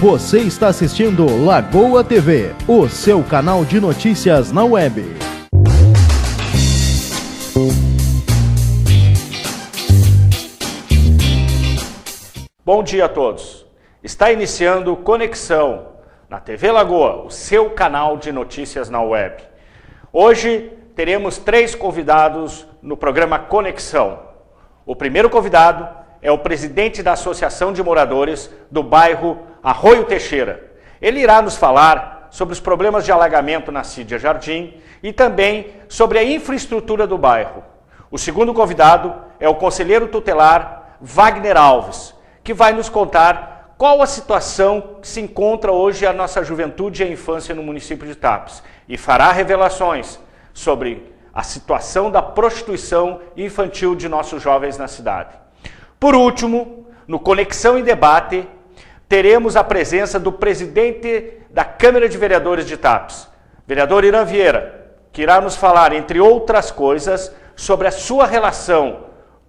Você está assistindo Lagoa TV, o seu canal de notícias na web. Bom dia a todos. Está iniciando Conexão na TV Lagoa, o seu canal de notícias na web. Hoje teremos 3 convidados no programa Conexão. O primeiro convidado é o presidente da Associação de Moradores do bairro Arroio Teixeira. Ele irá nos falar sobre os problemas de alagamento na Cídia Jardim e também sobre a infraestrutura do bairro. O segundo convidado é o conselheiro tutelar Wagner Alves, que vai nos contar qual a situação que se encontra hoje a nossa juventude e a infância no município de Tapes e fará revelações sobre a situação da prostituição infantil de nossos jovens na cidade. Por último, no Conexão em Debate, teremos a presença do presidente da Câmara de Vereadores de Tapes, vereador Irã Vieira, que irá nos falar, entre outras coisas, sobre a sua relação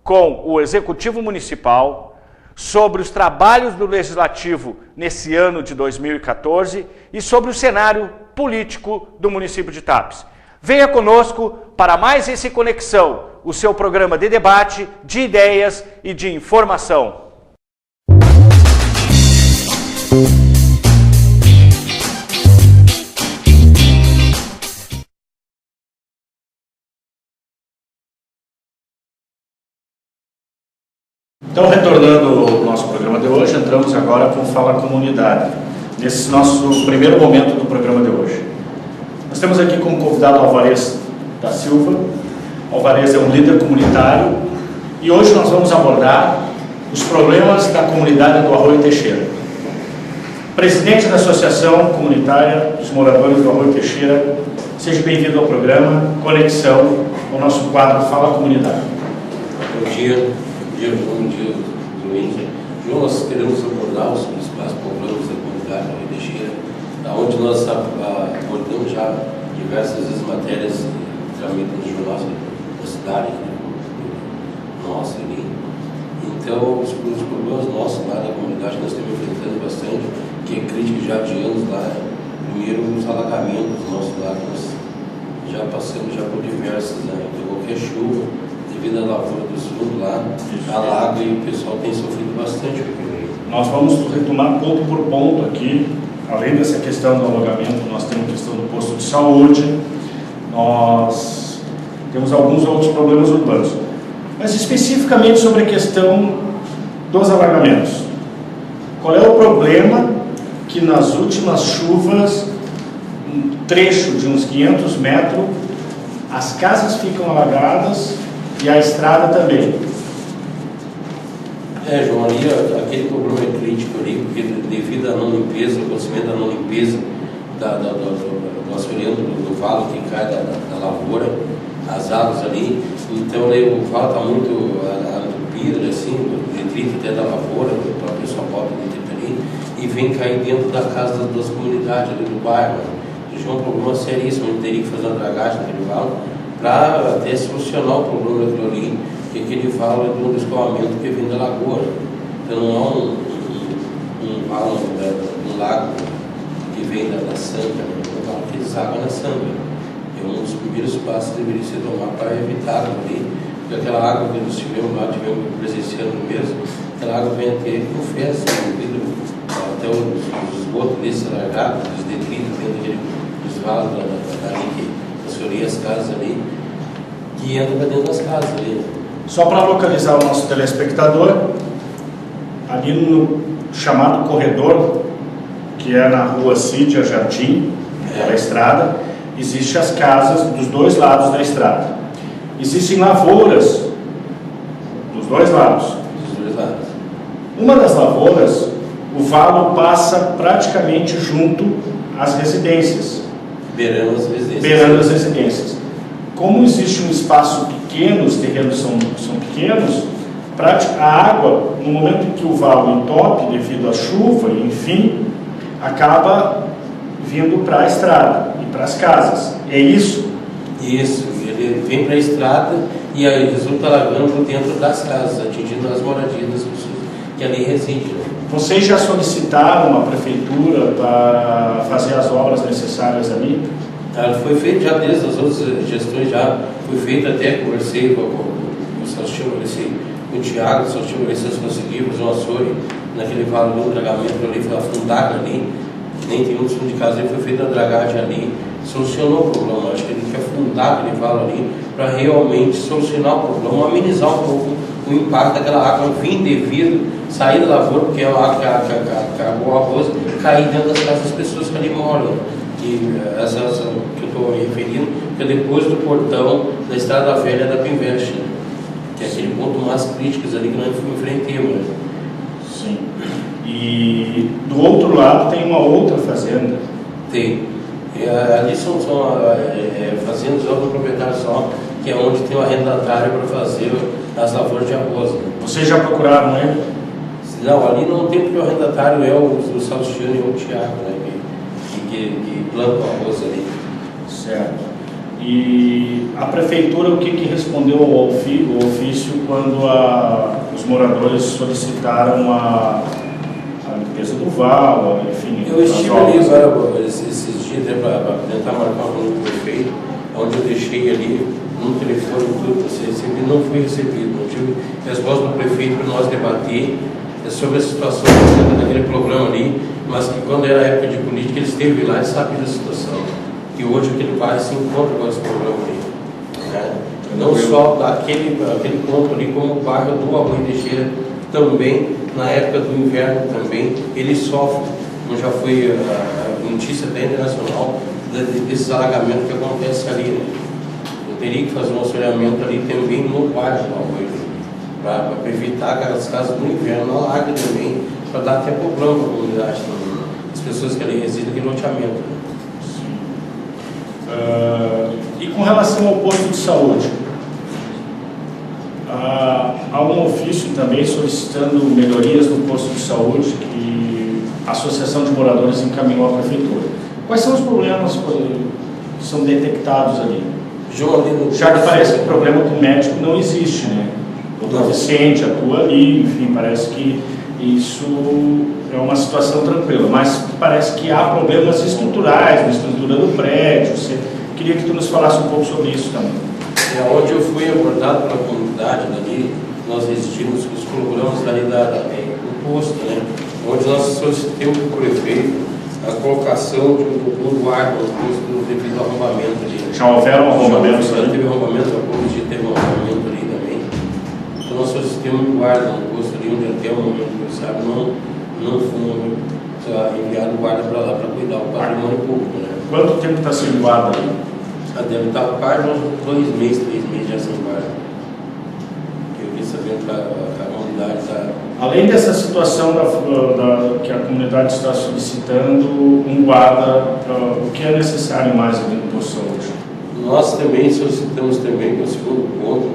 com o Executivo Municipal, sobre os trabalhos do Legislativo nesse ano de 2014 e sobre o cenário político do município de Tapes. Venha conosco para mais esse Conexão, o seu programa de debate, de ideias e de informação. Então, retornando ao nosso programa de hoje, entramos agora com Fala Comunidade, nesse nosso primeiro momento do programa de hoje. Nós temos aqui como convidado Alvarez da Silva. Alvarez é um líder comunitário e hoje nós vamos abordar os problemas da comunidade do Arroio Teixeira. Presidente da Associação Comunitária dos Moradores do Arroio Teixeira, seja bem-vindo ao programa Conexão, o nosso quadro Fala Comunidade. Bom dia, Luiz. João, nós queremos abordar os principais problemas da comunidade do Arroio Teixeira, onde nós abordamos já diversas vezes matérias que tramitam nos jornais da cidade, nossa ali. Então, os problemas nossos lá da comunidade nós estamos enfrentando bastante, que é crítica já de anos lá. Primeiro, os alagamentos nossos lá, que nós já passamos já por diversos, né? Então, qualquer chuva, devido à lavoura do sul lá, alaga e o pessoal tem sofrido bastante. Nós vamos retomar ponto por ponto aqui. Além dessa questão do alagamento, nós temos a questão do posto de saúde, nós temos alguns outros problemas urbanos. Mas especificamente sobre a questão dos alagamentos. Qual é o problema que nas últimas chuvas, um trecho de uns 500 metros, as casas ficam alagadas e a estrada também? João, ali aquele problema é crítico ali, porque devido à não limpeza, o acontecimento da não limpeza do assoreando do valo que cai da lavoura, as águas ali, então o valo está muito entupido, assim, o detrito até da lavoura, do próprio pessoal pobre do detrito ali, e vem cair dentro da casa das comunidades ali do bairro. João, um problema seríssimo, a gente teria que fazer uma dragagem naquele valo para até solucionar o problema daquilo ali, que aquele valo é de um escoamento que vem da lagoa. Então não há um valo, um lago que vem da Sanga, um valo que deságua na Sanga. É um dos primeiros passos que deveria ser tomado para evitar ali, porque aquela água que nós tivemos presenciando mesmo, aquela água vem até com fezes, até os esgotos desse largado, os detritos dentro dos valos ali que assoria as casas ali, que entra para dentro das casas ali. Só para localizar o nosso telespectador, ali no chamado corredor, que é na rua Cídia Jardim, da estrada, existem as casas dos dois lados da estrada. Existem lavouras dos dois lados. Dos dois lados. Uma das lavouras, o valo passa praticamente junto às residências. Beirando as residências. Beirando as residências. Como existe um espaço pequeno, os terrenos são pequenos, a água, no momento em que o valo entope devido à chuva, enfim, acaba vindo para a estrada e para as casas. É isso? Isso, ele vem para a estrada e aí resulta alagando dentro das casas, atingindo as moradias das pessoas que ali residem. Vocês já solicitaram a prefeitura para fazer as obras necessárias ali? Foi feito já desde as outras gestões, já foi feito, até conversei com o Salsichão, com o Thiago, o Salsichão, se nós conseguimos fazer um açougue naquele vale do dragamento ali, foi afundado ali, nem tem um fundo de casa, foi feita a dragagem ali, solucionou o problema. Acho que ele quer afundar aquele vale ali para realmente solucionar o problema, amenizar um pouco o impacto daquela água vir devido, sair da lavoura, porque é uma água que acabou o arroz, cair dentro das casas das pessoas que ali moram. E essa que eu estou me referindo, que é depois do portão da Estrada Velha da Pinvest, né? Que é aquele ponto mais crítico ali que nós enfrentamos. Né? Sim. E do outro lado tem uma outra fazenda. Tem. Ali são fazendas do proprietário só, que é onde tem o arrendatário para fazer as lavouras de arroz. Né? Vocês já procuraram ele? Não, ali não tem, porque o arrendatário é o Salsichão e o Thiago, né? Que planta o arroz ali. Certo. E a prefeitura, o que respondeu ao ofício quando os moradores solicitaram a limpeza do val, enfim? Eu estive ali agora, esses dias, para tentar marcar um com o prefeito, onde eu deixei ali um telefone, tudo, não foi recebido. Não tive resposta do prefeito para nós debater sobre a situação daquele programa ali, mas que quando era época de política ele esteve lá e sabia da situação. E hoje aquele bairro se encontra com esse programa ali. Né? Não só aquele ponto ali, como o bairro do Arroio Teixeira também, na época do inverno também, ele sofre. Como já foi a notícia até internacional desses alagamentos que acontecem ali. Né? Eu teria que fazer um assoreamento ali também no bairro do Arroio, para evitar que as casas do inverno alaguem também, para dar até problema para a comunidade também, as pessoas que ali residem naquele loteamento. E com relação ao posto de saúde, há um ofício também solicitando melhorias no posto de saúde que a Associação de Moradores encaminhou à prefeitura. Quais são os problemas que são detectados ali? Já que parece que o problema com o médico não existe, né? O doutor Vicente atua ali, enfim, parece que isso é uma situação tranquila, mas parece que há problemas estruturais na estrutura do prédio. Queria que tu nos falasse um pouco sobre isso também. Onde eu fui abordado pela comunidade dali, nós resistimos, os colaboramos ali do posto, né? Onde nós solicitamos para o prefeito a colocação de um guarda no posto devido ao arrombamento ali. Já houveram arrombamentos ali? Teve arrombamento, alguns dias teve um arrombamento ali também. Então nós solicitamos um guarda no posto ali, onde até o momento que eu sabe, não foi enviado guarda para lá para cuidar do patrimônio público. Né? Quanto tempo está sem guarda ali? Deve estar quase uns 2 meses, 3 meses já sem guarda. Eu fiquei sabendo que a comunidade está... Além dessa situação que a comunidade está solicitando um guarda, o que é necessário mais ali no posto de saúde? Nós também solicitamos também, que é o segundo ponto,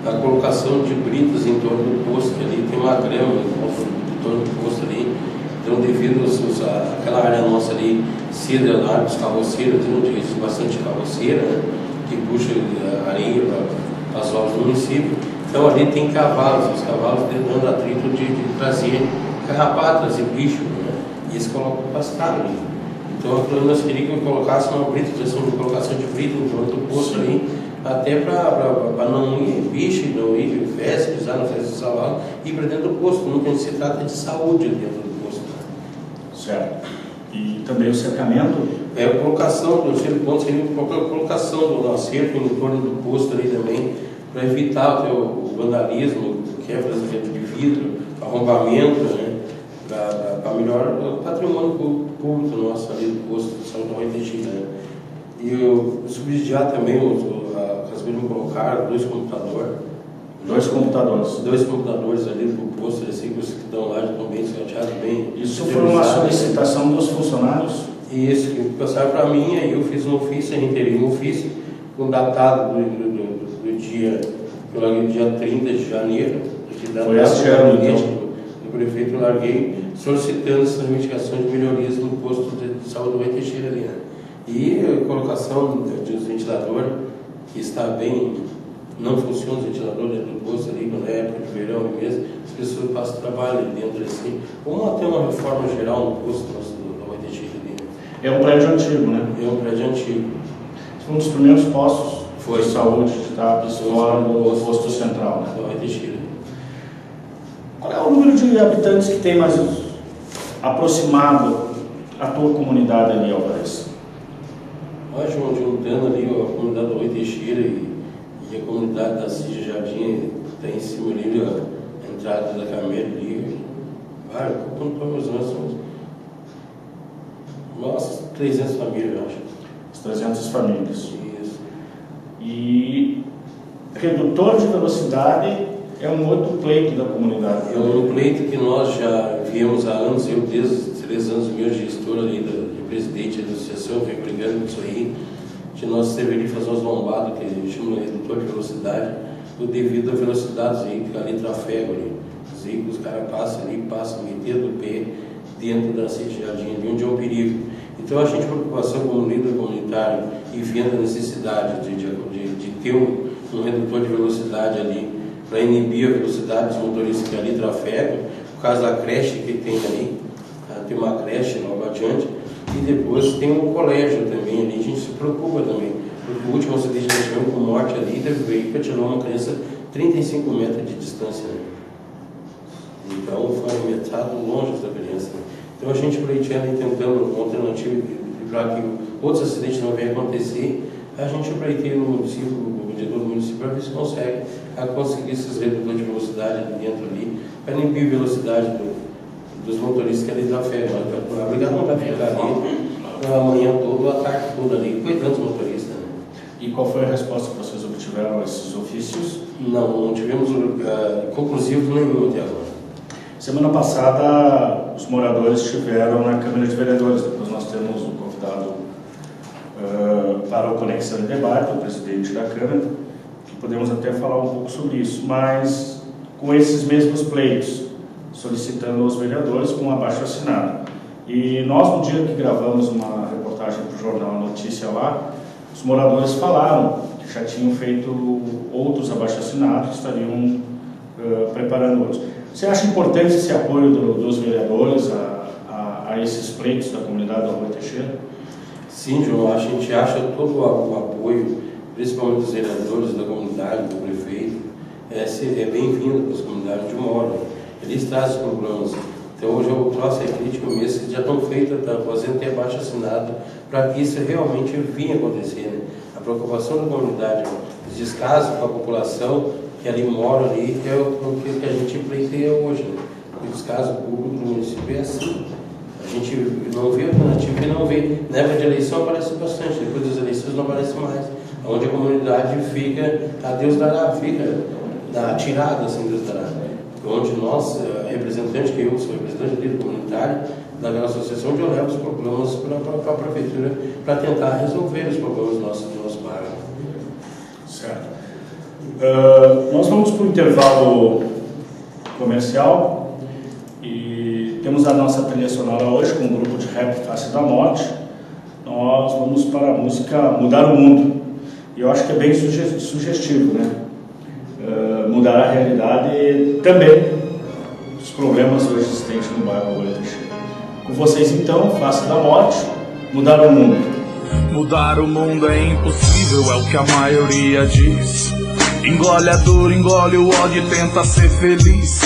a colocação de britas em torno do posto, que ali tem uma grama em torno do posto ali. Então, devido àquela área nossa ali, ser largos, carroceiros, onde existe bastante carroceira, né, que puxa areia para as obras do município. Então, ali tem cavalos, os cavalos dando atrito de trazer carrapatas e bicho, né, e eles colocam pastar ali. Então, nós queríamos que colocasse uma brita, de colocação de brita em torno do posto ali, até para não ir bicho, não ir fezes, pisar na fezes do cavalo, e ir para dentro do posto, não se trata de saúde dentro do posto. Certo. E também o cercamento? A colocação do terceiro ponto seria a colocação do cerco em torno do posto ali também, para evitar o vandalismo, quebras de vidro, arrombamento, né, para melhorar o patrimônio público nosso ali do posto de São João e Teixeira. Né? E eu subsidiar também, as mesmas colocaram 2 computadores. 2 computadores. 2 computadores ali do posto, assim, que estão lá, estão bem sorteados, bem... Isso foi uma solicitação dos funcionários? Isso, que passaram para mim, aí eu fiz um ofício, reiterei um ofício, com datado do dia, eu larguei no dia 30 de janeiro, foi esse ano, então? Do prefeito, eu larguei solicitando essas investigações de melhorias no posto de saúde do Arroio Teixeira ali, né? E a colocação de um ventilador que está bem não funciona o ventilador dentro do posto ali, quando é época de verão mesmo, as pessoas passam trabalho ali dentro assim. Vamos até uma reforma geral no posto nosso da OITX ali. É um prédio antigo, né? É um prédio antigo. Foi um dos primeiros postos Foi. de saúde que está fora do posto central, né? Da OITX. Qual é o número de habitantes que tem mais aproximado a tua comunidade ali, Alvarez? Nós juntando ali a comunidade do OITX e a comunidade da Cidade Jardim, está em cima ali, a entrada da Carmelo ali. Nossa, 300 famílias, eu acho. As 300 famílias. Isso. E redutor de velocidade é um outro pleito da comunidade. É um pleito que nós já viemos há anos, eu desde os 3 anos meu gestor ali, de presidente da associação, venho brigando com isso aí, que nós deveríamos fazer uns lombados, que a gente chama de redutor de velocidade, devido à velocidade dos veículos ali, trafego ali. Os veículos, os caras passam metendo o pé dentro da Cidade Jardim, onde é um perigo. Então a gente, preocupação como líder comunitário e vendo a necessidade de ter um redutor de velocidade ali, para inibir a velocidade dos motoristas que ali trafegam, por causa da creche que tem ali, tem uma creche logo adiante, e depois tem um colégio também ali, a gente se preocupa também, porque o último acidente que nós tivemos com morte ali, teve um veículo que atirou uma criança 35 metros de distância, né? Então foi metade longe da criança, né? Então a gente pleiteando e tentando uma alternativa para que outros acidentes não venham acontecer, a gente pleiteia no município, no mediador do município, para ver se consegue conseguir esses redutores de velocidade dentro ali, para inibir a velocidade dos motoristas que ali trafegam. A brigada não vai ficar ali amanhã todo, a tarde toda ali, cuidando dos motoristas. Né? E qual foi a resposta que vocês obtiveram a esses ofícios? Não tivemos conclusivo nenhum até agora. Semana passada, os moradores estiveram na Câmara de Vereadores. Depois nós temos um convidado para o Conexão e Debate, o presidente da Câmara, que podemos até falar um pouco sobre isso, mas com esses mesmos pleitos, solicitando aos vereadores com um abaixo-assinado. E nós, no dia que gravamos uma reportagem para o jornal Notícia lá, os moradores falaram que já tinham feito outros abaixo-assinados, que estariam preparando outros. Você acha importante esse apoio dos vereadores a esses pleitos da comunidade da Rua Teixeira? Sim, João, a gente acha todo o apoio, principalmente dos vereadores da comunidade, do prefeito, é bem-vindo para as comunidades onde moram. Eles trazem problemas. Então hoje eu trouxe a crítica mesmo, que já estão feitas, fazendo ter abaixo-assinado, para que isso realmente vinha acontecer. Né? A preocupação da comunidade, os descasos para a população que ali mora ali, é o que a gente pleiteia hoje. Né? O descaso público do município é assim. A gente não vê alternativa e não vê. Na época de eleição aparece bastante, depois das eleições não aparece mais. Onde a comunidade fica, a Deus dará, fica atirada, assim, Deus dará. Onde nós, representantes, que eu sou representante líder comunitário da associação, onde eu levo os problemas para a prefeitura para tentar resolver os problemas do nosso bairro. Certo. Nós vamos para o intervalo comercial e temos a nossa trilha sonora hoje com o grupo de rap Face da Morte. Nós vamos para a música Mudar o Mundo. E eu acho que é bem sugestivo, né? Mudar a realidade e também os problemas hoje existentes no bairro Rua Teixeira. Com vocês então, Face da Morte, Mudar o Mundo. Mudar o mundo é impossível, é o que a maioria diz. Engole a dor, engole o ódio e tenta ser feliz.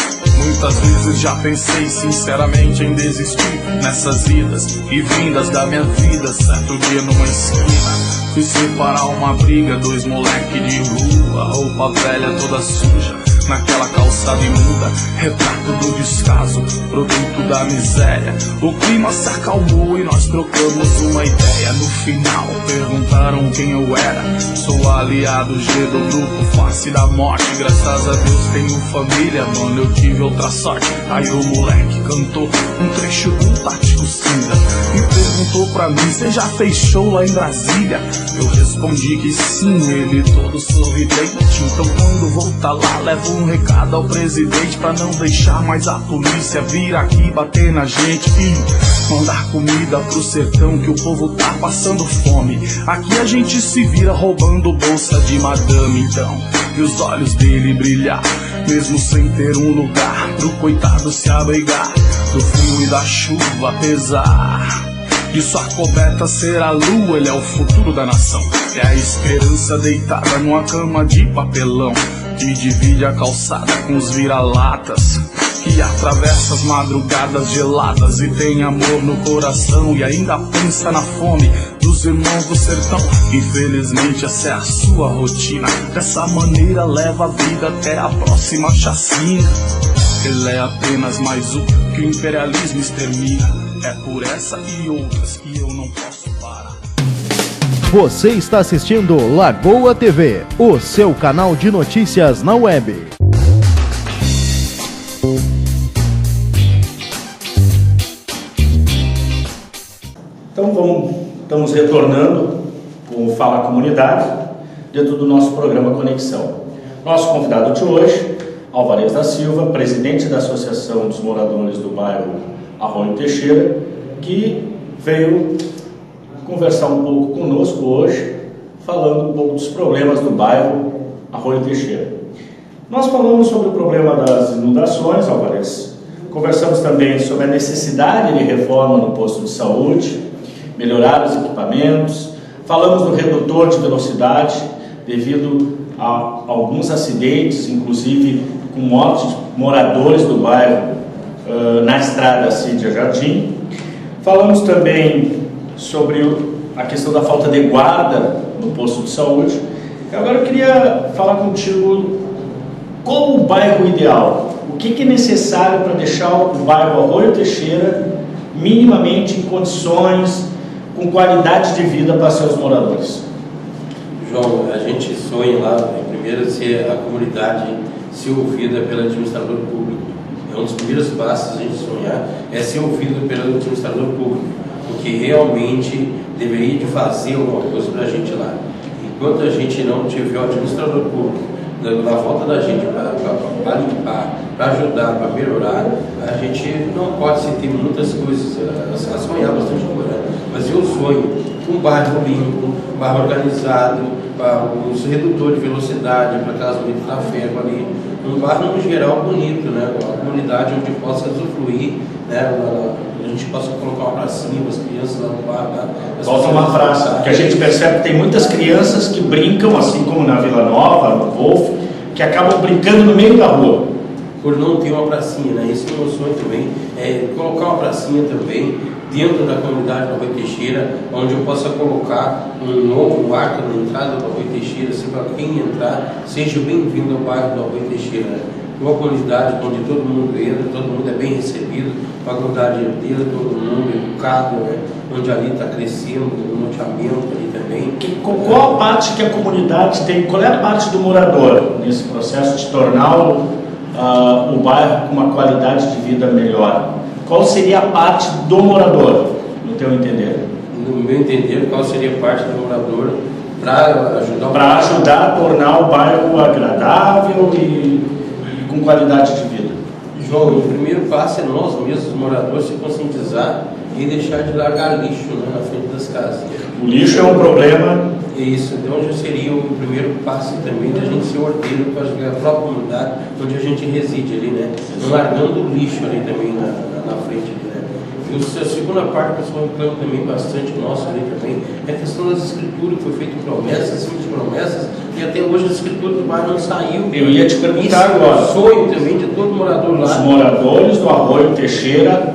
Muitas vezes já pensei sinceramente em desistir nessas idas e vindas da minha vida. Certo dia numa esquina fui separar uma briga, 2 moleque de rua, roupa velha toda suja, naquela calçada imunda, retrato do descaso, produto da miséria. O clima se acalmou e nós trocamos uma ideia. No final perguntaram quem eu era. Sou aliado G do grupo Face da Morte. Graças a Deus tenho família, mano, eu tive outra sorte. Aí o moleque cantou um trecho do Tático Cinza e perguntou pra mim, cê já fez show lá em Brasília? Eu respondi que sim, ele todo sorridente. Então quando voltar lá, levo um recado ao presidente pra não deixar mais a polícia vir aqui bater na gente e mandar comida pro sertão que o povo tá passando fome. Aqui a gente se vira roubando bolsa de madame. Então vi os olhos dele brilhar, mesmo sem ter um lugar pro coitado se abrigar do frio e da chuva, apesar de sua coberta ser a lua. Ele é o futuro da nação, é a esperança deitada numa cama de papelão que divide a calçada com os vira-latas, que atravessa as madrugadas geladas e tem amor no coração e ainda pensa na fome dos irmãos do sertão. Infelizmente essa é a sua rotina, dessa maneira leva a vida até a próxima chacina. Ele é apenas mais um que o imperialismo extermina. É por essa e outras que eu não posso parar. Você está assistindo Lagoa TV, o seu canal de notícias na web. Então estamos retornando com o Fala Comunidade dentro do nosso programa Conexão. Nosso convidado de hoje, Alvarez da Silva, presidente da Associação dos Moradores do Bairro Arroio Teixeira, que veio conversar um pouco conosco hoje, falando um pouco dos problemas do bairro Arroio Teixeira. Nós falamos sobre o problema das inundações, Alvarez. Conversamos também sobre a necessidade de reforma no posto de saúde, melhorar os equipamentos. Falamos do redutor de velocidade, devido a alguns acidentes, inclusive com mortes de moradores do bairro na estrada Cídia Jardim. Falamos também sobre a questão da falta de guarda no posto de saúde. Agora eu queria falar contigo qual o bairro ideal, o que é necessário para deixar o bairro Arroio Teixeira minimamente em condições, com qualidade de vida para seus moradores. João, a gente sonha lá, primeiro, ser a comunidade ser ouvida pelo administrador público. É um dos primeiros passos a gente sonhar, é ser ouvido pelo administrador público, porque realmente deveria de fazer alguma coisa para a gente lá. Enquanto a gente não tiver o administrador público na volta da gente para limpar, para ajudar, para melhorar, a gente não pode se ter muitas coisas a sonhar bastante coisa. Mas eu sonho um bairro limpo, um bairro organizado, os redutores de velocidade para aquelas medidas da ferro ali, um bairro no geral bonito, né? Uma comunidade onde possa usufruir, né? A gente possa colocar uma pracinha para as crianças lá no bairro. Falta uma praça, porque a gente percebe que tem muitas crianças que brincam, assim como na Vila Nova, no Golf, que acabam brincando no meio da rua. Por não ter uma pracinha, né? Esse é o meu sonho também, é colocar uma pracinha também dentro da comunidade do Arroio Teixeira, onde eu possa colocar um novo arco na entrada do Arroio Teixeira, assim, para quem entrar, seja bem-vindo ao bairro do Arroio Teixeira. Né? Uma comunidade onde todo mundo entra, todo mundo é bem recebido, faculdade herdeira, todo mundo educado, né? Onde ali está crescendo, o loteamento ali também. Qual a parte que a comunidade tem, qual é a parte do morador nesse processo de tornar o bairro com uma qualidade de vida melhor? Qual seria a parte do morador, no teu entender? No meu entender, qual seria a parte do morador para ajudar? Para ajudar a tornar o bairro agradável e com qualidade de vida. João, o primeiro passo é nós mesmos, os moradores, se conscientizar e deixar de largar lixo, né, na frente das casas. O lixo é um problema. Isso, então já seria o primeiro passo também da gente ser ordeiro para a própria comunidade onde a gente reside ali, né? Não largando o lixo ali também na frente ali, né? E a segunda parte que eu sou um plano também bastante nosso ali também é a questão das escrituras, que foi feito promessas, simples promessas, e até hoje a escritura do bairro não saiu. Eu ia te perguntar agora. É o sonho também de todo morador lá. Os moradores do Arroio Teixeira,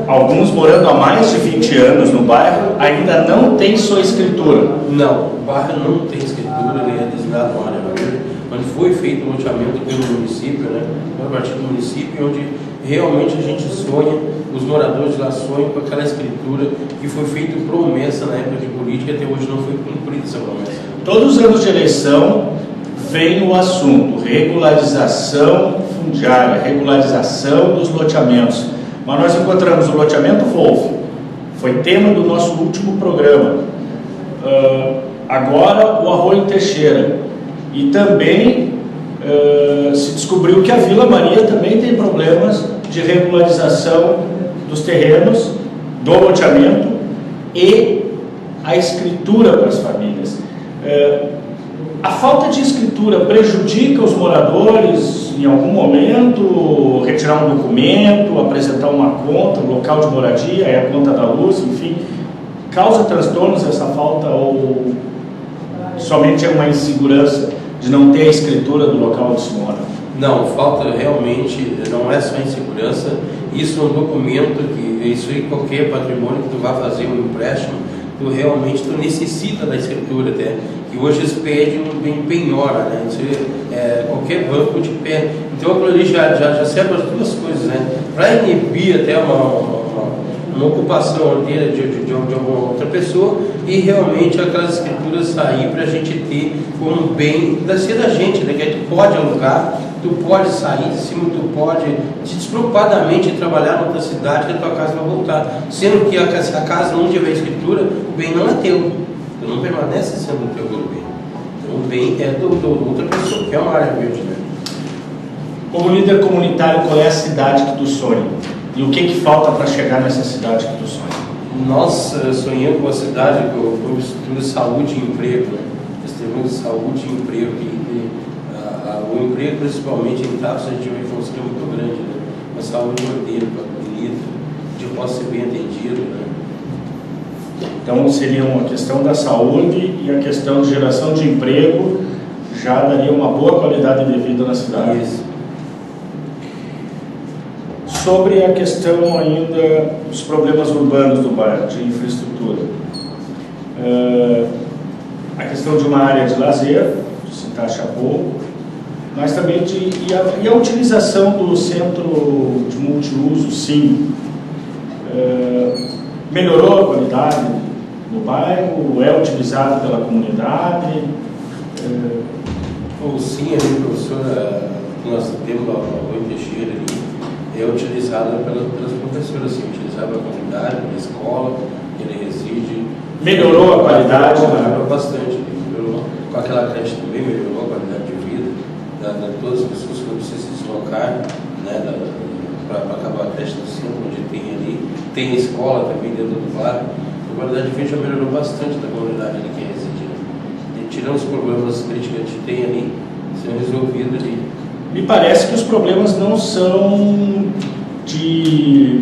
alguns morando há mais de 20 anos no bairro, ainda não tem sua escritura. Não, o bairro não tem escritura, ele é designado uma área verde, onde foi feito o loteamento pelo município, né? A partir do município, onde realmente a gente sonha, os moradores lá sonham com aquela escritura que foi feita promessa na época de política e até hoje não foi cumprida essa promessa. Todos os anos de eleição vem o assunto regularização fundiária, regularização dos loteamentos. Mas nós encontramos o loteamento Wolf, foi tema do nosso último programa. Agora o Arroio Teixeira. E também se descobriu que a Vila Maria também tem problemas de regularização dos terrenos, do loteamento e a escritura para as famílias. A falta de escritura prejudica os moradores em algum momento, retirar um documento, apresentar uma conta, um local de moradia, é a conta da luz, enfim, causa transtornos essa falta ou somente é uma insegurança de não ter a escritura do local onde se mora? Não, falta realmente, não é só insegurança, isso é um documento que, isso aí qualquer patrimônio que tu vai fazer um empréstimo, tu realmente necessita da escritura até, que hoje eles pedem um penhora, né? Isso qualquer banco te pede. Então aquilo ali já serve as duas coisas, né? Para inibir até uma ocupação de uma outra pessoa e realmente aquelas escrituras sair para a gente ter como bem da gente, né? Que tu pode alugar, tu pode sair de cima, tu pode despreocupadamente trabalhar em outra cidade que a tua casa vai voltar. Sendo que se a casa não tiver escritura, o bem não é teu, tu não permanece sendo teu pelo bem. Então o bem é do outra pessoa, que é uma área verde, né? Como líder comunitário, qual é a cidade que tu sonha? E o que falta para chegar nessa cidade que tu sonha? Nós sonhamos com a cidade com estrutura de saúde e emprego, né? Nós temos saúde e emprego o emprego, principalmente em Tapos, a gente vê que é muito grande, né? Uma saúde ordeira, bonita, que possa ser bem atendido, né? Então seria uma questão da saúde e a questão de geração de emprego já daria uma boa qualidade de vida na cidade. Isso. Sobre a questão ainda dos problemas urbanos do bairro, de infraestrutura. A questão de uma área de lazer, se taxa pouco, mas também e a utilização do centro de multiuso, sim. Melhorou a qualidade no bairro? É utilizado pela comunidade? Sim, ali, professora, nós temos a Rui Teixeira ali, é utilizada pelas professoras, assim, utilizada pela comunidade, pela escola, ele reside. Melhorou a qualidade? Melhorou bastante, melhorou. Com aquela creche também melhorou a qualidade de vida de todas as pessoas que não precisam se deslocar, né, para acabar a creche do centro, onde tem a escola também dentro do bairro. A qualidade de vida já melhorou bastante da comunidade ali que reside. E tirando os problemas críticos que a gente tem ali, sendo resolvidos ali. Me parece que os problemas não são de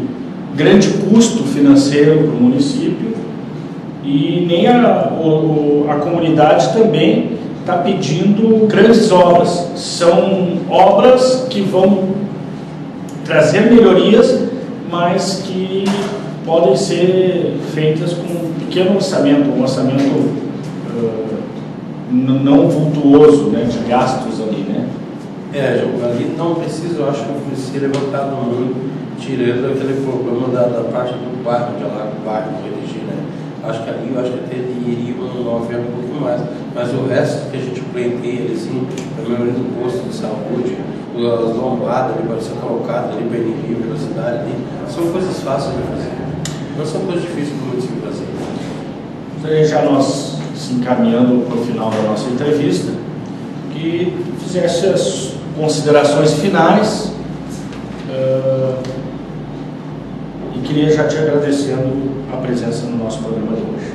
grande custo financeiro para o município e nem a comunidade também está pedindo grandes obras. São obras que vão trazer melhorias, mas que podem ser feitas com um pequeno orçamento, um orçamento não vultuoso, né, de gastos ali, né? Ali não precisa, eu acho que não precisa ser levantado muito, tirando aquele problema da parte do bairro, de lá do bairro do RG, né? Acho que ali, até iria uma oferta um pouquinho mais, mas o resto que a gente pleiteia ali, assim, a melhoria do posto de saúde, as lombadas ali para ser colocadas ali para inibir a velocidade ali, são coisas fáceis de fazer, não são coisas difíceis para o município fazer. Já nós se encaminhando para o final da nossa entrevista, que fizesse as considerações finais e queria já te agradecendo a presença no nosso programa de hoje.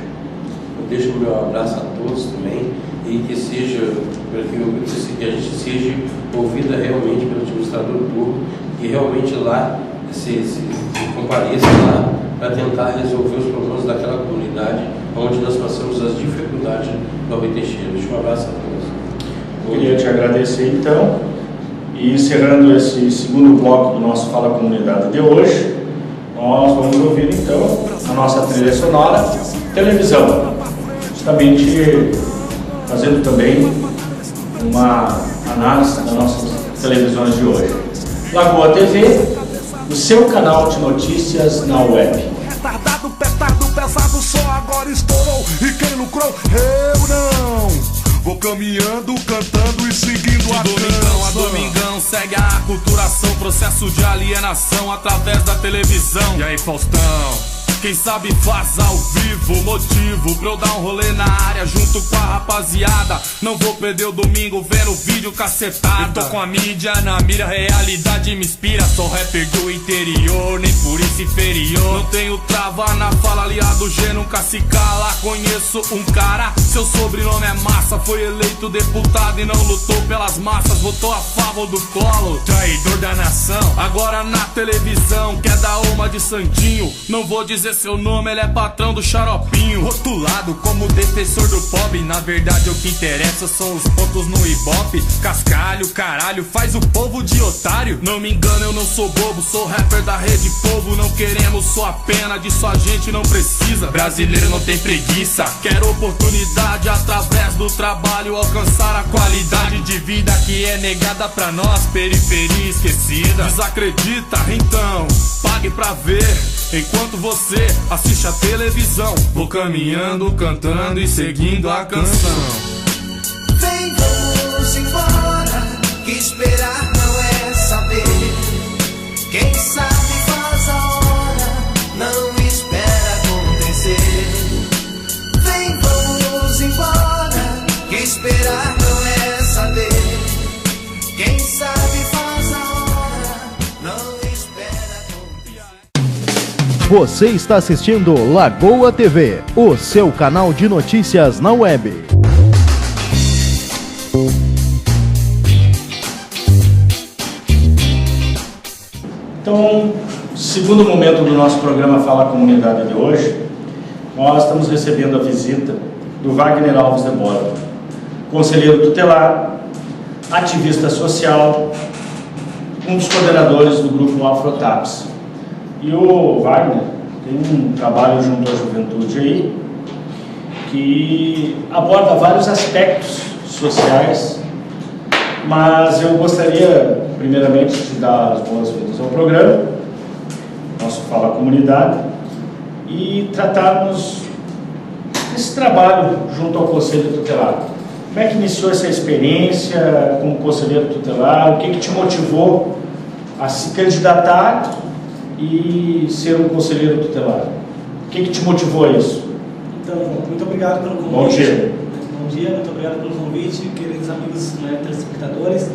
Eu deixo o meu abraço a todos também e que seja, que a gente seja ouvida realmente pelo administrador público, que realmente lá se compareça lá para tentar resolver os problemas daquela comunidade onde nós passamos as dificuldades do Rui Teixeira. Deixa um abraço a todos. Queria te agradecer então, e encerrando esse segundo bloco do nosso Fala Comunidade de hoje, nós vamos ouvir então a nossa trilha sonora, televisão, justamente fazendo também uma análise das nossas televisões de hoje. Lagoa TV, o seu canal de notícias na web. Retardado, petardo, pesado, só agora estourou. E quem lucrou? Eu não. Vou caminhando, cantando e seguindo a domingão a domingão segue a aculturação, processo de alienação através da televisão. E aí, Faustão? quem sabe faz ao vivo. Motivo pra eu dar um rolê na área junto com a rapaziada. Não vou perder o domingo vendo vídeo cacetada. Eu tô com a mídia na mira, realidade me inspira. Sou rapper do interior, nem por isso inferior. Não tenho trava na fala, aliado G nunca se cala. Conheço um cara, seu sobrenome é Massa. Foi eleito deputado e não lutou pelas massas. Votou a favor do colo, traidor da nação. Agora na televisão quer dar uma de santinho. Não vou dizer seu nome, ele é patrão do xaropinho. Rotulado como defensor do pobre, na verdade o que interessa são os pontos no ibope. Cascalho, caralho, faz o povo de otário. Não me engano, eu não sou bobo, sou rapper da Rede Povo. Não queremos só a pena, disso a gente não precisa. Brasileiro não tem preguiça, quer oportunidade através do trabalho, alcançar a qualidade de vida que é negada pra nós, periferia esquecida. Desacredita? Então pague pra ver, enquanto você assiste a televisão. Vou caminhando, cantando e seguindo a canção. Vem, vamos embora, que esperar não é saber. Quem sabe faz a hora, não espera acontecer. Vem, vamos embora, que esperar não é saber. Quem sabe faz a hora, não espera acontecer. Você está assistindo Lagoa TV, o seu canal de notícias na web. Então, segundo momento do nosso programa Fala Comunidade de hoje, nós estamos recebendo a visita do Wagner Alves de Borba, conselheiro tutelar, ativista social, um dos coordenadores do grupo Afrotaps. E o Wagner tem um trabalho junto à juventude aí que aborda vários aspectos sociais, mas eu gostaria primeiramente de dar as boas-vindas ao programa, nosso Fala Comunidade, e tratarmos desse trabalho junto ao Conselho Tutelar. Como é que iniciou essa experiência como conselheiro tutelar? O que te motivou a se candidatar e ser um conselheiro tutelar? O que te motivou a isso? Então, muito obrigado pelo convite. Bom dia. Bom dia, muito obrigado pelo convite, queridos amigos, né, telespectadores.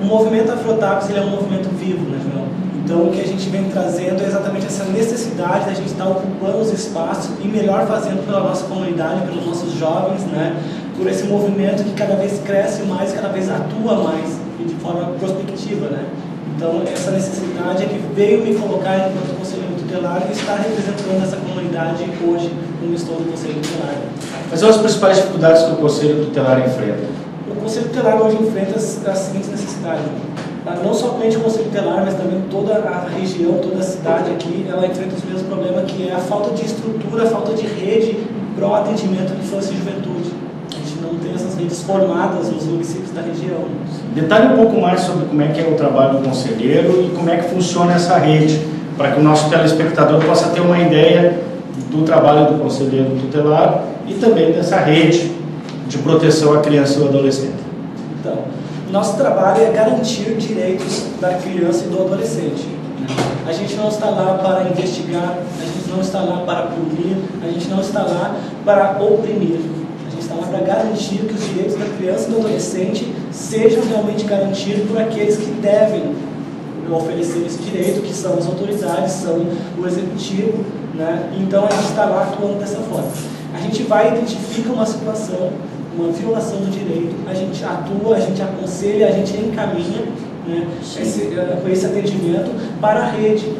O movimento Afrotaps, ele é um movimento vivo, né, João? Então, o que a gente vem trazendo é exatamente essa necessidade da gente estar ocupando os espaços e melhor fazendo pela nossa comunidade, pelos nossos jovens, né? Por esse movimento que cada vez cresce mais, cada vez atua mais e de forma prospectiva, né? Então, essa necessidade é que veio me colocar enquanto conselheiro tutelar e estar representando essa comunidade hoje, como estou no conselho tutelar. Quais são as principais dificuldades que o conselho tutelar enfrenta? O conselho tutelar hoje enfrenta as seguintes necessidades. Não somente o conselho tutelar, mas também toda a região, toda a cidade aqui, ela enfrenta os mesmos problemas, que é a falta de estrutura, a falta de rede para o atendimento de infância e juventude. A gente não tem essas redes formadas nos municípios da região. Detalhe um pouco mais sobre como é que é o trabalho do conselheiro e como é que funciona essa rede, para que o nosso telespectador possa ter uma ideia do trabalho do conselheiro tutelar e também dessa rede de proteção à criança e ao adolescente. Então, nosso trabalho é garantir direitos da criança e do adolescente. A gente não está lá para investigar, a gente não está lá para punir, a gente não está lá para oprimir. A gente está lá para garantir que os direitos da criança e do adolescente sejam realmente garantidos por aqueles que devem oferecer esse direito, que são as autoridades, são o executivo, né? Então a gente está lá atuando dessa forma. A gente vai identifica uma situação, uma violação do direito, a gente atua, a gente aconselha, a gente encaminha, né, esse atendimento para a rede.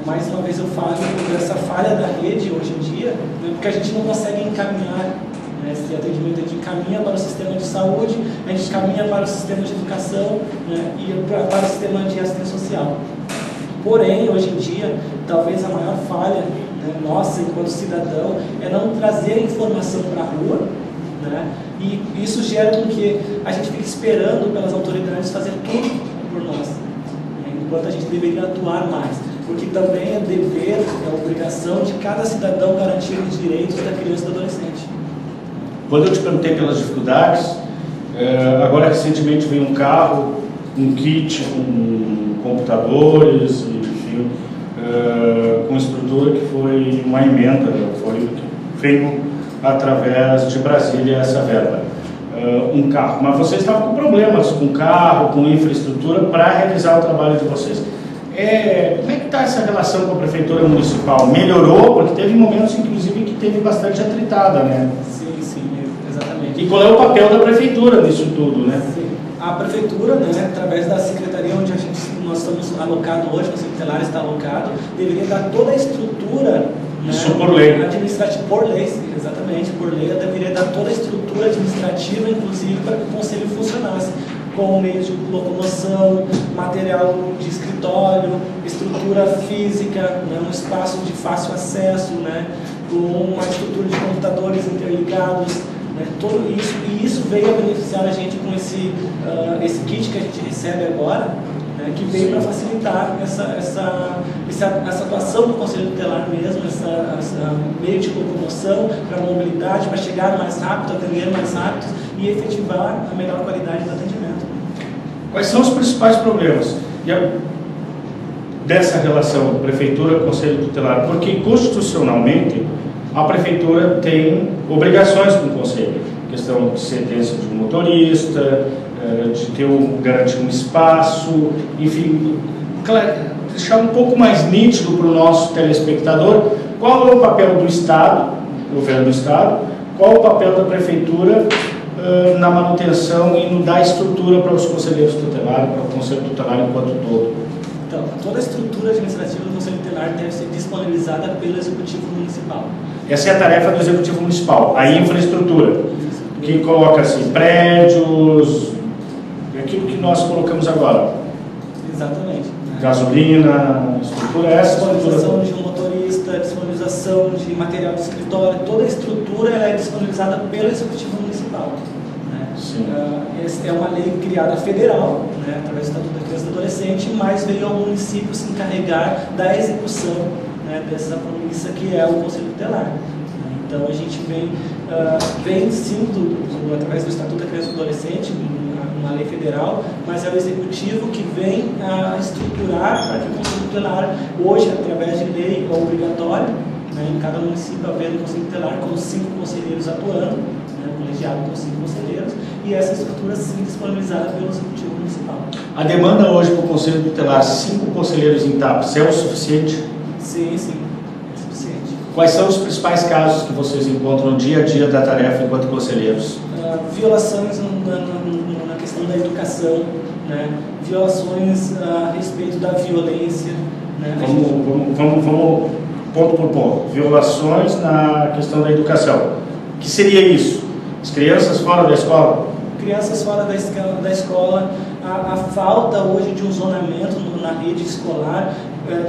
Mais uma vez eu falo dessa falha da rede hoje em dia, né, porque a gente não consegue encaminhar, né, esse atendimento. A gente encaminha para o sistema de saúde, a gente encaminha para o sistema de educação, né, e para o sistema de assistência social. Porém, hoje em dia, talvez a maior falha, né, nossa enquanto cidadão é não trazer informação para a rua, né, e isso gera com que a gente fique esperando pelas autoridades fazer tudo por nós, né, enquanto a gente deveria atuar mais, porque também é dever, é obrigação de cada cidadão garantir os direitos da criança e do adolescente. Quando eu te perguntei pelas dificuldades, agora recentemente veio um carro, um kit com computadores, enfim, com estrutura que foi uma emenda, foi feito através de Brasília essa verba. Um carro, mas vocês estavam com problemas com carro, com infraestrutura para realizar o trabalho de vocês. Como é que está essa relação com a Prefeitura Municipal? Melhorou? Porque teve momentos, inclusive, que teve bastante atritada, né? Sim, exatamente. E qual é o papel da Prefeitura nisso tudo, né? Sim. A Prefeitura, né, através da Secretaria onde nós estamos alocados hoje, o Conselho Tutelar está alocado, deveria dar toda a estrutura, isso por lei. Administrativa, por lei, exatamente, por lei, ela deveria dar toda a estrutura administrativa, inclusive, para que o Conselho funcionasse, com meios de locomoção, material de escritório, estrutura física, né, um espaço de fácil acesso, né, com uma estrutura de computadores interligados, né, tudo isso, e isso veio a beneficiar a gente com esse kit que a gente recebe agora, né, que veio para facilitar essa atuação do Conselho Tutelar mesmo, essa meio de locomoção para a mobilidade, para chegar mais rápido, atender mais rápido e efetivar a melhor qualidade do atendimento. Quais são os principais problemas dessa relação Prefeitura-Conselho Tutelar? Porque constitucionalmente a Prefeitura tem obrigações com o Conselho, questão de sentença de um motorista, de garantir um espaço, enfim, deixar um pouco mais nítido para o nosso telespectador qual é o papel do Estado, do governo do Estado, qual o papel da Prefeitura na manutenção e no dar estrutura para os conselheiros tutelares, para o Conselho Tutelar enquanto todo. Então, toda a estrutura administrativa do Conselho Tutelar deve ser disponibilizada pelo Executivo Municipal. Essa é a tarefa do Executivo Municipal, a infraestrutura, que coloca-se prédios, aquilo que nós colocamos agora. Exatamente. Gasolina, estrutura, essa disponibilização de um motorista, disponibilização de material de escritório, toda a estrutura ela é disponibilizada pelo Executivo Municipal. Né? Sim. Essa é uma lei criada federal, né, através do Estatuto da Criança e do Adolescente, mas veio ao município se encarregar da execução, né, dessa premissa que é o Conselho Tutelar. Então a gente vem sim, através do Estatuto da Criança e do Adolescente, uma lei federal, mas é o Executivo que vem a estruturar para que o Conselho Tutelar, hoje, através de lei, é obrigatório, né, em cada município havendo um Conselho Tutelar com 5 conselheiros atuando, né, colegiado com 5 conselheiros, e essa estrutura sim disponibilizada pelo Executivo Municipal. A demanda hoje para o Conselho Tutelar, 5 conselheiros em TAPS, é o suficiente? Sim, é suficiente. Quais são os principais casos que vocês encontram no dia a dia da tarefa enquanto conselheiros? Violações na questão da educação, né? Violações a respeito da violência. Né? Vamos ponto por ponto. Violações na questão da educação. O que seria isso? As crianças fora da escola? Crianças fora da escola, a falta hoje de um zonamento na rede escolar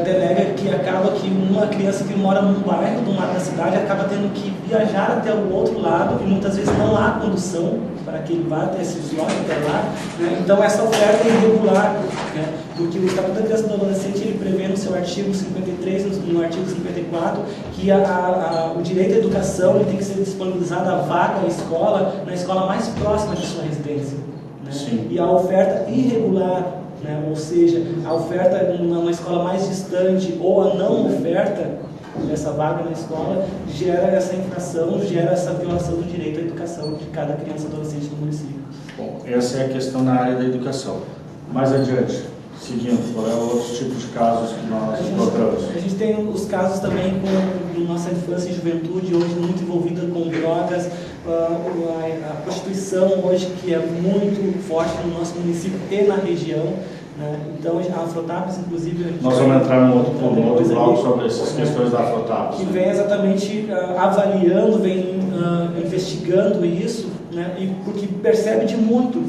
delega que acaba que uma criança que mora num bairro do lado da cidade acaba tendo que viajar até o outro lado e muitas vezes não há condução para que ele vá até esse desloque até lá, né? Então essa oferta é irregular, né? Porque o Estatuto da Criança e do Adolescente ele prevê no seu artigo 53, no artigo 54, que o direito à educação ele tem que ser disponibilizada a vaga na escola mais próxima de sua residência, né? E a oferta irregular, né? Ou seja, a oferta numa escola mais distante ou a não oferta dessa vaga na escola gera essa infração, gera essa violação do direito à educação de cada criança e adolescente do município. Bom, essa é a questão na área da educação. Mais adiante, seguindo, qual é o outro tipo de casos que nós encontramos? A gente tem os casos também com nossa infância e juventude, hoje muito envolvida com drogas, a prostituição hoje que é muito forte no nosso município e na região. Então a Afrotaps, inclusive... Nós vamos entrar num outro bloco sobre essas questões da Afrotaps. Que vem exatamente avaliando, vem investigando isso, né, e porque percebe de muito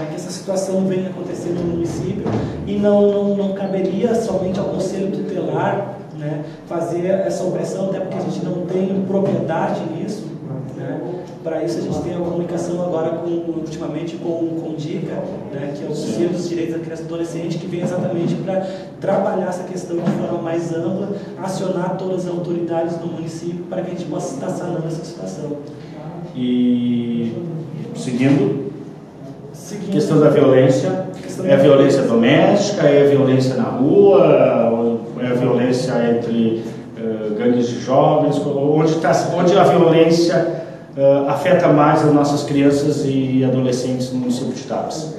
que essa situação vem acontecendo no município e não caberia somente ao Conselho Tutelar, né, fazer essa opressão, até porque a gente não tem propriedade nisso. Né? Para isso a gente tem a comunicação agora ultimamente com o DICA, né, que é o Conselho dos Direitos da Criança e do Adolescente, que vem exatamente para trabalhar essa questão de forma mais ampla, acionar todas as autoridades do município para que a gente possa estar sanando essa situação. E seguindo, questão da violência, é violência doméstica, é violência na rua, É a violência entre gangues de jovens? Onde a violência afeta mais as nossas crianças e adolescentes no município de Tapes?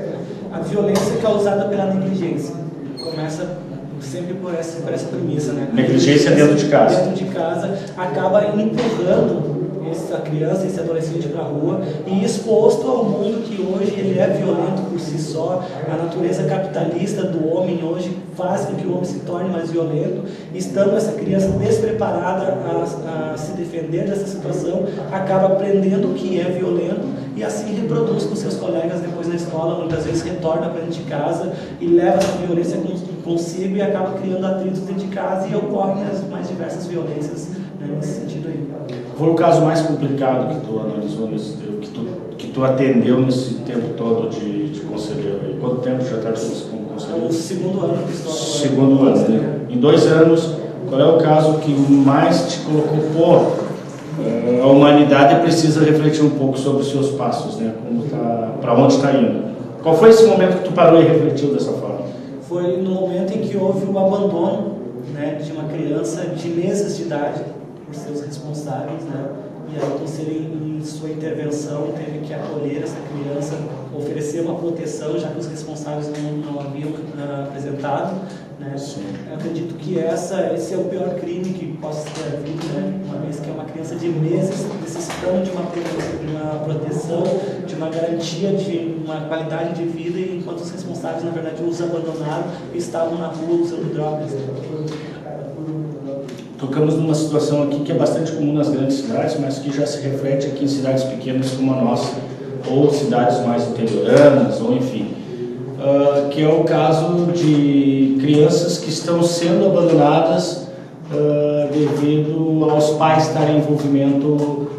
A violência é causada pela negligência. Começa sempre por essa premissa, né? Negligência dentro de casa. Dentro de casa acaba empurrando essa criança, esse adolescente para a rua e exposto ao mundo que hoje ele é violento por si só. A natureza capitalista do homem hoje faz com que o homem se torne mais violento. Estando essa criança despreparada a se defender dessa situação, acaba aprendendo o que é violento e assim reproduz com seus colegas depois na escola, muitas vezes retorna para dentro de casa e leva essa violência consigo e acaba criando atritos dentro de casa e ocorrem as mais diversas violências, né, nesse sentido aí. Foi o caso mais complicado que tu analisou, que tu atendeu nesse tempo todo de conselheiro? E quanto tempo já está como conselheiro? O segundo ano que estou agora. Segundo ano, né? Em 2 anos, qual é o caso que mais te colocou? A humanidade precisa refletir um pouco sobre os seus passos, né? Para onde está indo? Qual foi esse momento que tu parou e refletiu dessa forma? Foi no momento em que houve o abandono, né, de uma criança de meses de idade por seus responsáveis, né? E aí o conselho, em sua intervenção, teve que acolher essa criança, oferecer uma proteção, já que os responsáveis não haviam apresentado, né? Eu acredito que esse é o pior crime que possa ter havido, né? Uma vez que é uma criança de meses necessitando de uma proteção, de uma garantia de uma qualidade de vida, e enquanto os responsáveis, na verdade, os abandonaram e estavam na rua usando drogas. Tocamos numa situação aqui que é bastante comum nas grandes cidades, mas que já se reflete aqui em cidades pequenas como a nossa, ou cidades mais interioranas, ou enfim, que é o caso de crianças que estão sendo abandonadas devido aos pais estarem em envolvimento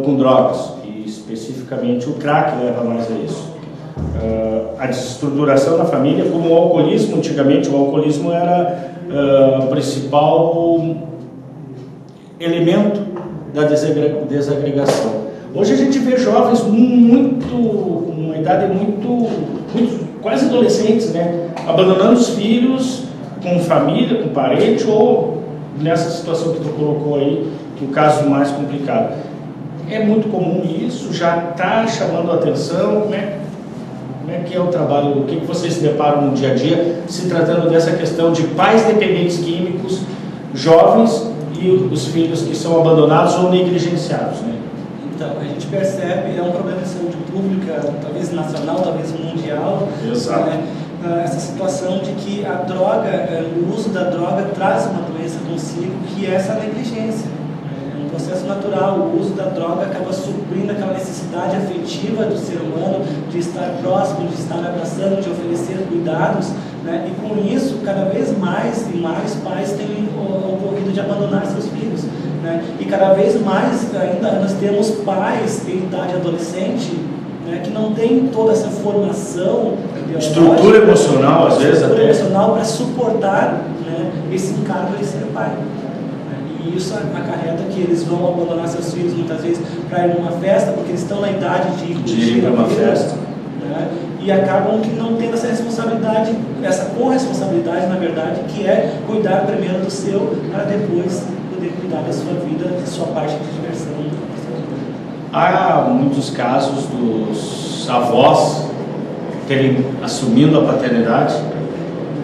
com drogas, e especificamente o crack leva mais a isso. A desestruturação da família, como o alcoolismo. Antigamente o alcoolismo era o principal elemento da desagregação. Hoje a gente vê jovens com uma idade muito quase adolescentes, né, abandonando os filhos com família, com parente, ou nessa situação que tu colocou aí, que o caso mais complicado. É muito comum isso, já está chamando a atenção. Como é que é o trabalho, o que vocês se deparam no dia a dia, se tratando dessa questão de pais dependentes químicos, jovens e os filhos que são abandonados ou negligenciados, né? Então, a gente percebe, é um problema de saúde pública, talvez nacional, talvez mundial. Exato. Né? Essa situação de que a droga, o uso da droga traz uma doença consigo, que é essa negligência. É um processo natural. O uso da droga acaba suprindo aquela necessidade afetiva do ser humano de estar próximo, de estar abraçando, de oferecer cuidados, né? E com isso, cada vez mais e mais pais têm ocorrido de abandonar seus filhos, né? E cada vez mais ainda nós temos pais em idade adolescente, né, que não tem toda essa formação, estrutura emocional, às vezes até emocional, para suportar, né, esse encargo de ser pai. E isso acarreta que eles vão abandonar seus filhos muitas vezes para ir numa festa, porque eles estão na idade de ir para uma festa, né? E acabam que não tendo essa responsabilidade, essa corresponsabilidade, na verdade, que é cuidar primeiro do seu, para depois poder cuidar da sua vida, da sua parte de diversão. Há muitos casos dos avós assumindo a paternidade.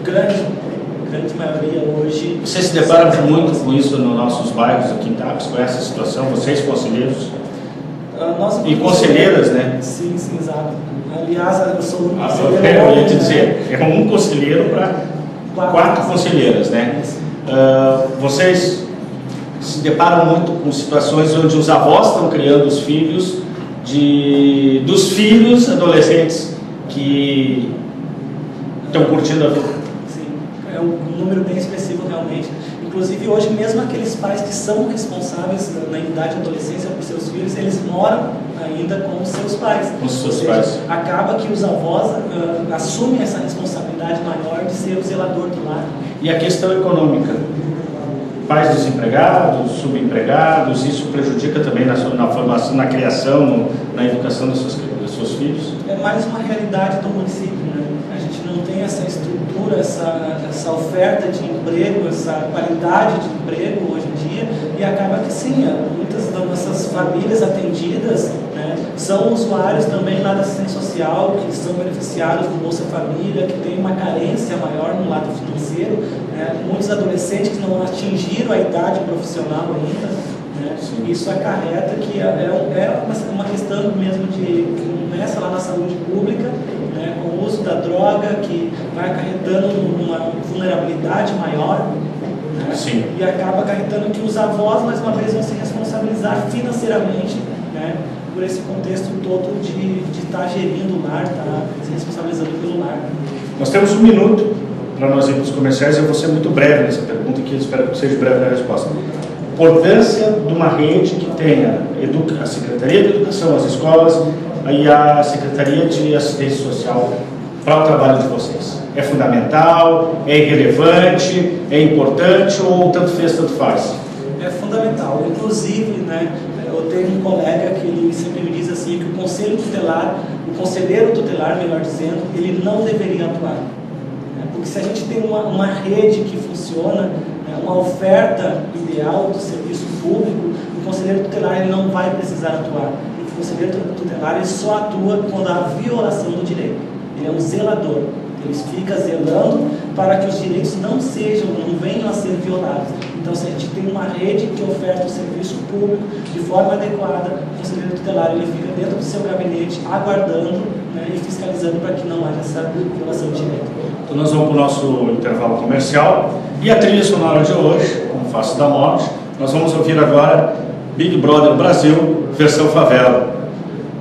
Grande maioria hoje. Vocês se deparam muito com isso nos nossos bairros aqui em Tapes, com essa situação, vocês conselheiros? E conselheiras, né? Sim, exato. Aliás, eu sou um conselheiro. Eu ia te dizer, é um conselheiro para 4 conselheiras, né? Vocês se deparam muito com situações onde os avós estão criando os filhos dos filhos adolescentes que estão curtindo a vida. Sim, é um número bem expressivo realmente. Inclusive hoje mesmo aqueles pais que são responsáveis na idade de adolescência por seus filhos, eles moram ainda com os seus pais. Com os seus pais. Acaba que os avós assumem essa responsabilidade maior de ser o zelador do lar. E a questão econômica? Pais desempregados, subempregados, isso prejudica também na formação, na criação, na educação dos seus filhos? É mais uma realidade do município, né? A gente não tem essa estrutura, essa oferta de emprego, essa qualidade de emprego hoje em dia, e acaba que sim, muitas das nossas famílias atendidas, né, são usuários também lá da assistência social, que são beneficiários do Bolsa Família, que tem uma carência maior no lado financeiro, né, muitos adolescentes que não atingiram a idade profissional ainda, né, isso acarreta que é uma questão mesmo que começa lá na saúde pública, né, com o uso da droga, que vai acarretando uma vulnerabilidade maior, né, e acaba acarretando que os avós, mais uma vez, vão se responsabilizar financeiramente, né, por esse contexto todo de estar gerindo o lar, estar se responsabilizando pelo lar. Nós temos 1 minuto para nós irmos para os comerciais. Eu vou ser muito breve nessa pergunta, que eu espero que seja breve na resposta. Importância de uma rede que tenha a Secretaria de Educação, as escolas e a Secretaria de Assistência Social para o trabalho de vocês. É fundamental? É irrelevante? É importante? Ou tanto fez, tanto faz? É fundamental. Inclusive, né, eu tenho um colega que ele sempre me diz assim, que o conselho tutelar, o conselheiro tutelar, melhor dizendo, ele não deveria atuar. Porque se a gente tem uma rede que funciona, uma oferta ideal do serviço público, o conselheiro tutelar ele não vai precisar atuar. O conselheiro tutelar ele só atua quando há violação do direito. Ele é um zelador. Ele fica zelando para que os direitos não venham a ser violados. Então, se a gente tem uma rede que oferta o serviço público de forma adequada, o conselheiro tutelar ele fica dentro do seu gabinete aguardando, né, e fiscalizando para que não haja essa violação de direito. Então nós vamos para o nosso intervalo comercial e a trilha sonora de hoje, com Face da Morte, nós vamos ouvir agora Big Brother Brasil, versão favela,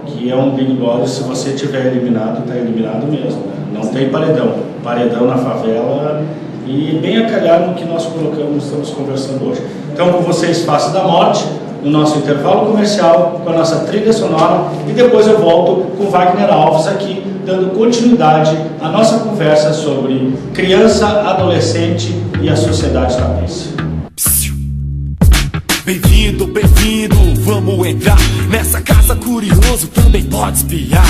que é um Big Brother, se você tiver eliminado, está eliminado mesmo, né? Não tem paredão na favela, e bem a calhar no que nós estamos conversando hoje. Então com vocês, Face da Morte, no nosso intervalo comercial, com a nossa trilha sonora, e depois eu volto com Wagner Alves aqui, dando continuidade à nossa conversa sobre criança, adolescente e a sociedade tapense. Bem-vindo, bem-vindo, vamos entrar nessa casa, curioso também pode espiar.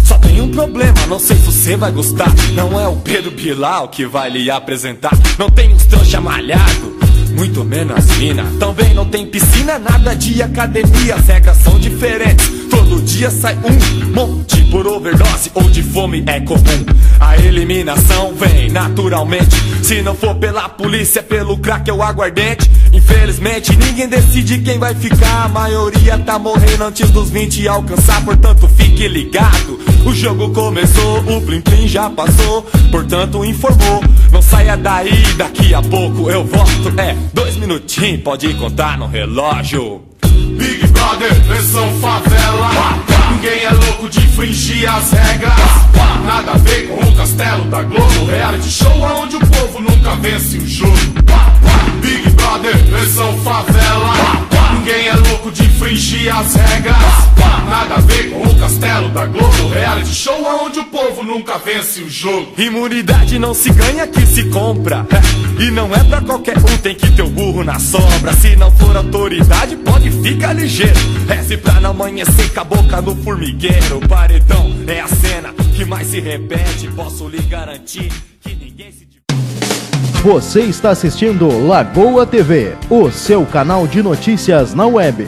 Só tem um problema, não sei se você vai gostar. Não é o Pedro Bilal que vai lhe apresentar. Não tem uns trouxa malhado, muito menos mina. Também não tem piscina, nada de academia. As regras são diferentes, todo dia sai um monte por overdose ou de fome é comum. A eliminação vem naturalmente, se não for pela polícia, pelo crack ou aguardente. Infelizmente ninguém decide quem vai ficar, a maioria tá morrendo antes dos 20 alcançar. Portanto fique ligado, o jogo começou, o plim plim já passou. Portanto informou, não saia daí, daqui a pouco eu volto. 2 minutinhos, pode contar no relógio. Big Brother, versão favela. Ninguém é louco de infringir as regras. Nada a ver com o castelo da Globo. Reality show onde o povo nunca vence o jogo. Big Brother, versão favela. Ninguém é louco de infringir as regras. Nada a ver com o castelo da Globo. Reality show onde o povo nunca vence o jogo. Imunidade não se ganha, que se compra. E não é pra qualquer um, tem que ter o burro na sobra. Se não for autoridade, pode ficar ligeiro. Reze pra não amanhecer com a boca no formigueiro. Paredão é a cena que mais se repete. Posso lhe garantir que ninguém se... Você está assistindo Lagoa TV, o seu canal de notícias na web.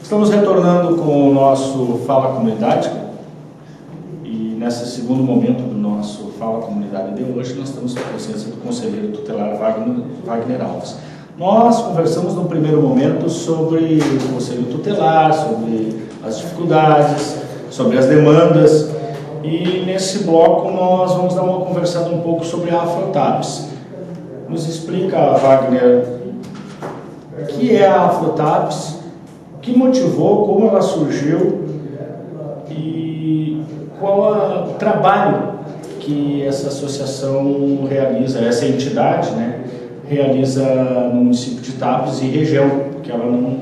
Estamos retornando com o nosso Fala Comunidade, e nesse segundo momento do nosso Fala Comunidade de hoje, nós estamos com a presença do conselheiro tutelar Wagner Alves. Nós conversamos no primeiro momento sobre o conselho tutelar, sobre as dificuldades, sobre as demandas, e nesse bloco nós vamos dar uma conversada um pouco sobre a Afrotabs. Nos explica, Wagner, o que é a Afrotabs, o que motivou, como ela surgiu e qual é o trabalho que essa associação realiza, essa entidade, né, realiza no município de Tapes e região, que ela não...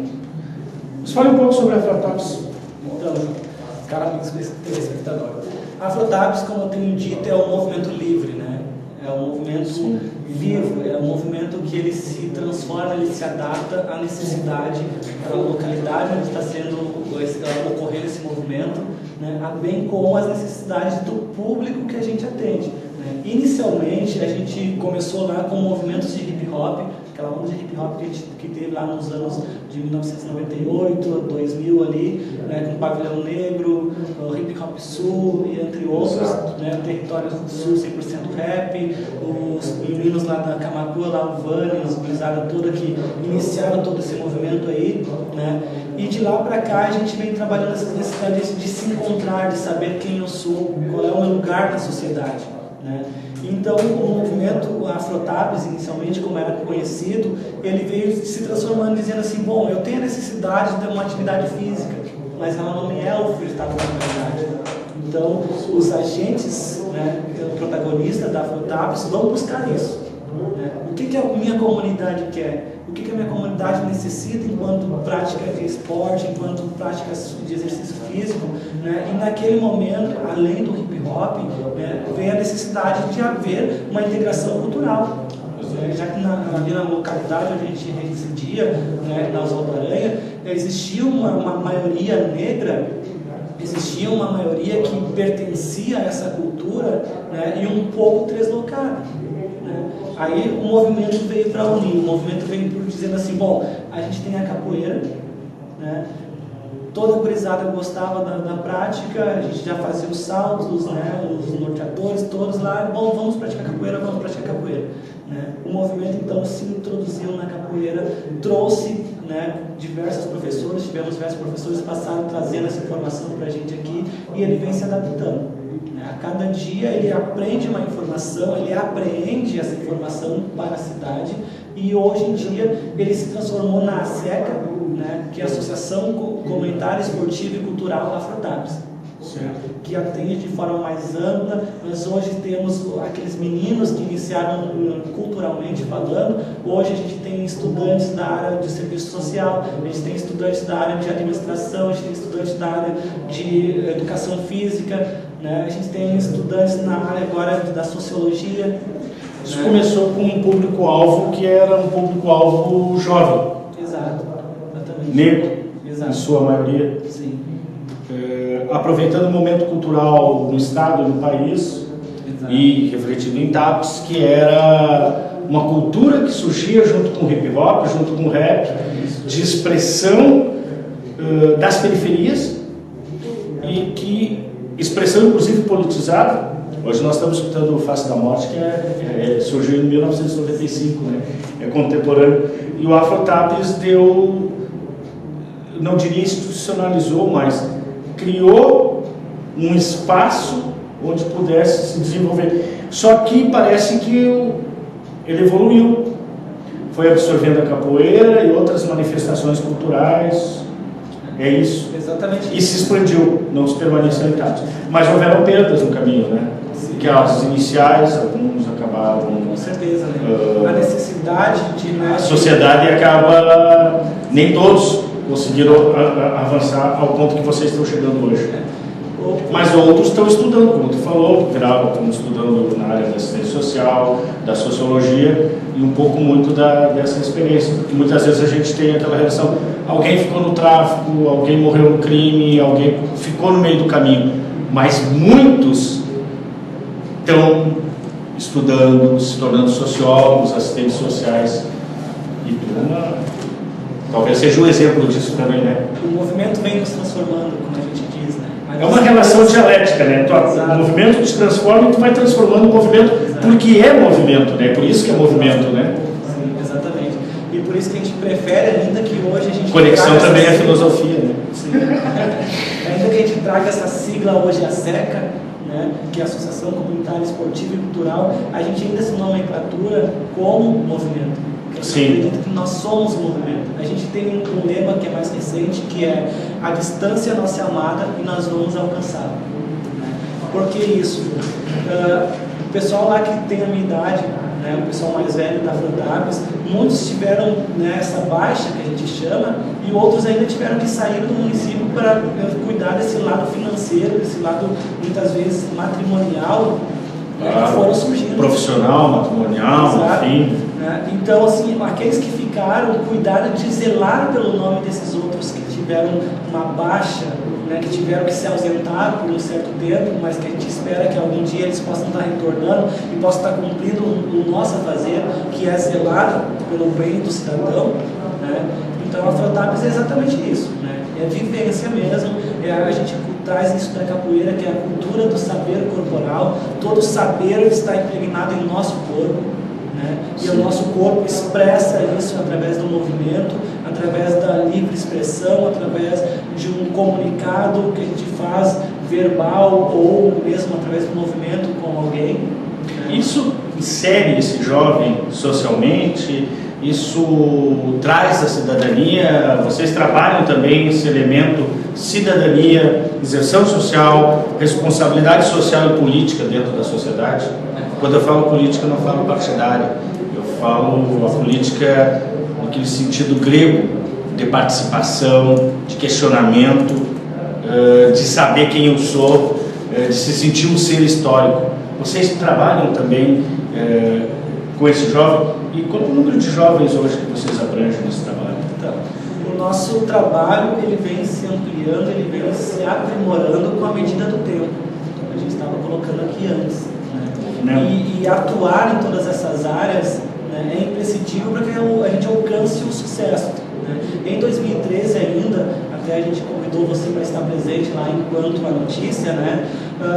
Nos fale um pouco sobre a Afrotabs. Então, cara, telespectador, a Afrotabs, como eu tenho dito, é um movimento livre, né? É um movimento vivo, é um movimento que ele se transforma, ele se adapta à necessidade da localidade onde está ocorrendo esse movimento, né, bem como as necessidades do público que a gente atende. Né. Inicialmente, a gente começou lá com movimentos de hip hop, aquela onda de hip hop que teve lá nos anos de 1998, 2000 ali, né, com o Pavilhão Negro, o Hip Hop Sul e entre outros, né, o Território Sul 100% rap, os meninos lá da Camacuã, lá o Vani, os gurizada toda que iniciaram todo esse movimento aí, né, e de lá para cá a gente vem trabalhando essas necessidades de se encontrar, de saber quem eu sou, qual é o meu lugar na sociedade, né. Então, o movimento Afrotabs, inicialmente, como era conhecido, ele veio se transformando, dizendo assim, bom, eu tenho a necessidade de uma atividade física, mas ela não me é ofertada na realidade. Então, os agentes, né, protagonistas da Afrotabs vão buscar isso. Né? O que a minha comunidade quer? O que a minha comunidade necessita enquanto prática de esporte, enquanto prática de exercício físico, né? E naquele momento, além do hip hop, né, vem a necessidade de haver uma integração cultural. Já que ali na localidade onde a gente residia, né, na Oswaldo Aranha, existia uma maioria negra, existia uma maioria que pertencia a essa cultura, né, e um pouco deslocada. Aí o movimento veio para unir, o movimento veio dizendo assim, bom, a gente tem a capoeira, né? Toda a gurizada gostava da prática, a gente já fazia os saltos, né? Os norteadores, todos lá, bom, vamos praticar capoeira, né? O movimento então se introduziu na capoeira, trouxe, né, diversos professores, tivemos diversos professores que passaram trazendo essa informação para a gente aqui, e ele vem se adaptando. A cada dia ele aprende uma informação, ele apreende essa informação para a cidade, e hoje em dia ele se transformou na ASECA, né, que é a Associação Comunitária Esportiva e Cultural Afrotabs, que atende de forma mais ampla. Nós hoje temos aqueles meninos que iniciaram culturalmente falando, hoje a gente tem estudantes da área de serviço social, a gente tem estudantes da área de administração, a gente tem estudantes da área de educação física, né? A gente tem estudantes na área agora da sociologia. Isso, né? Começou com um público-alvo que era um público-alvo jovem. Exato, exatamente. Negro, exato, em sua maioria. Sim. Aproveitando o momento cultural no estado e no país, exato, e refletido em TAPS, que era uma cultura que surgia junto com o hip hop, junto com o rap, de expressão das periferias, e que expressão inclusive politizada. Hoje nós estamos escutando o Face da Morte, que surgiu em 1995, né? É contemporâneo, e o Afrotabs deu, não diria institucionalizou, mas criou um espaço onde pudesse se desenvolver. Só que parece que ele evoluiu, foi absorvendo a capoeira e outras manifestações culturais. É isso. Exatamente. E se expandiu, não se permaneceu intacto. Mas houveram perdas no caminho, né? Sim. Que as iniciais, alguns acabaram. Com certeza, né? A necessidade de. A sociedade acaba. Nem todos conseguiram avançar ao ponto que vocês estão chegando hoje. Mas outros estão estudando, como tu falou, estão estudando na área da assistência social, da sociologia, e um pouco muito dessa experiência. Porque muitas vezes a gente tem aquela relação, alguém ficou no tráfico, alguém morreu no crime, alguém ficou no meio do caminho. Mas muitos estão estudando, se tornando sociólogos, assistentes sociais. E talvez seja um exemplo disso também, né? O movimento vem nos transformando, como a gente diz, né? É uma relação dialética, né? O movimento te transforma e tu vai transformando o movimento. Exato. Porque é movimento, né? Por isso que é movimento, né? Sim, exatamente. E por isso que a gente prefere, ainda que hoje a gente... Conexão também é filosofia, né? Sim. Ainda que a gente traga essa sigla hoje, a SECA, né? Que é a Associação Comunitária Esportiva e Cultural, a gente ainda se nomenclatura como movimento. Sim. Eu acredito que nós somos um movimento. A gente tem um lema que é mais recente, que é: a distância não se amada e nós vamos alcançá-la. Por que isso? O pessoal lá que tem a minha idade, né, o pessoal mais velho da Afrotabs, muitos tiveram, né, essa baixa que a gente chama, e outros ainda tiveram que sair do município para cuidar desse lado financeiro, desse lado muitas vezes matrimonial, que foram surgindo. Profissional, matrimonial, Exato. enfim. Então, assim, aqueles que ficaram, cuidaram de zelar pelo nome desses outros que tiveram uma baixa, que tiveram que se ausentar por um certo tempo, mas que a gente espera que algum dia eles possam estar retornando e possam estar cumprindo o nosso fazer, que é zelar pelo bem do cidadão. Então, a Afrotabs é exatamente isso, é vivência mesmo, a gente traz isso da capoeira, que é a cultura do saber corporal. Todo saber está impregnado em nosso corpo, e o nosso corpo expressa isso através do movimento, através da livre expressão, através de um comunicado que a gente faz verbal ou mesmo através do movimento com alguém. Isso insere esse jovem socialmente, isso traz a cidadania. Vocês trabalham também esse elemento cidadania, inserção social, responsabilidade social e política dentro da sociedade. Quando eu falo política, eu não falo partidária, eu falo a política naquele sentido grego, de participação, de questionamento, de saber quem eu sou, de se sentir um ser histórico. Vocês trabalham também com esse jovem? E qual é o número de jovens hoje que vocês abrangem nesse trabalho? Então, o nosso trabalho ele vem se ampliando, ele vem se aprimorando com a medida do tempo, como a gente estava colocando aqui antes. E atuar em todas essas áreas é imprescindível para que a gente alcance o sucesso. Em 2013 ainda, até a gente convidou você para estar presente lá enquanto a notícia,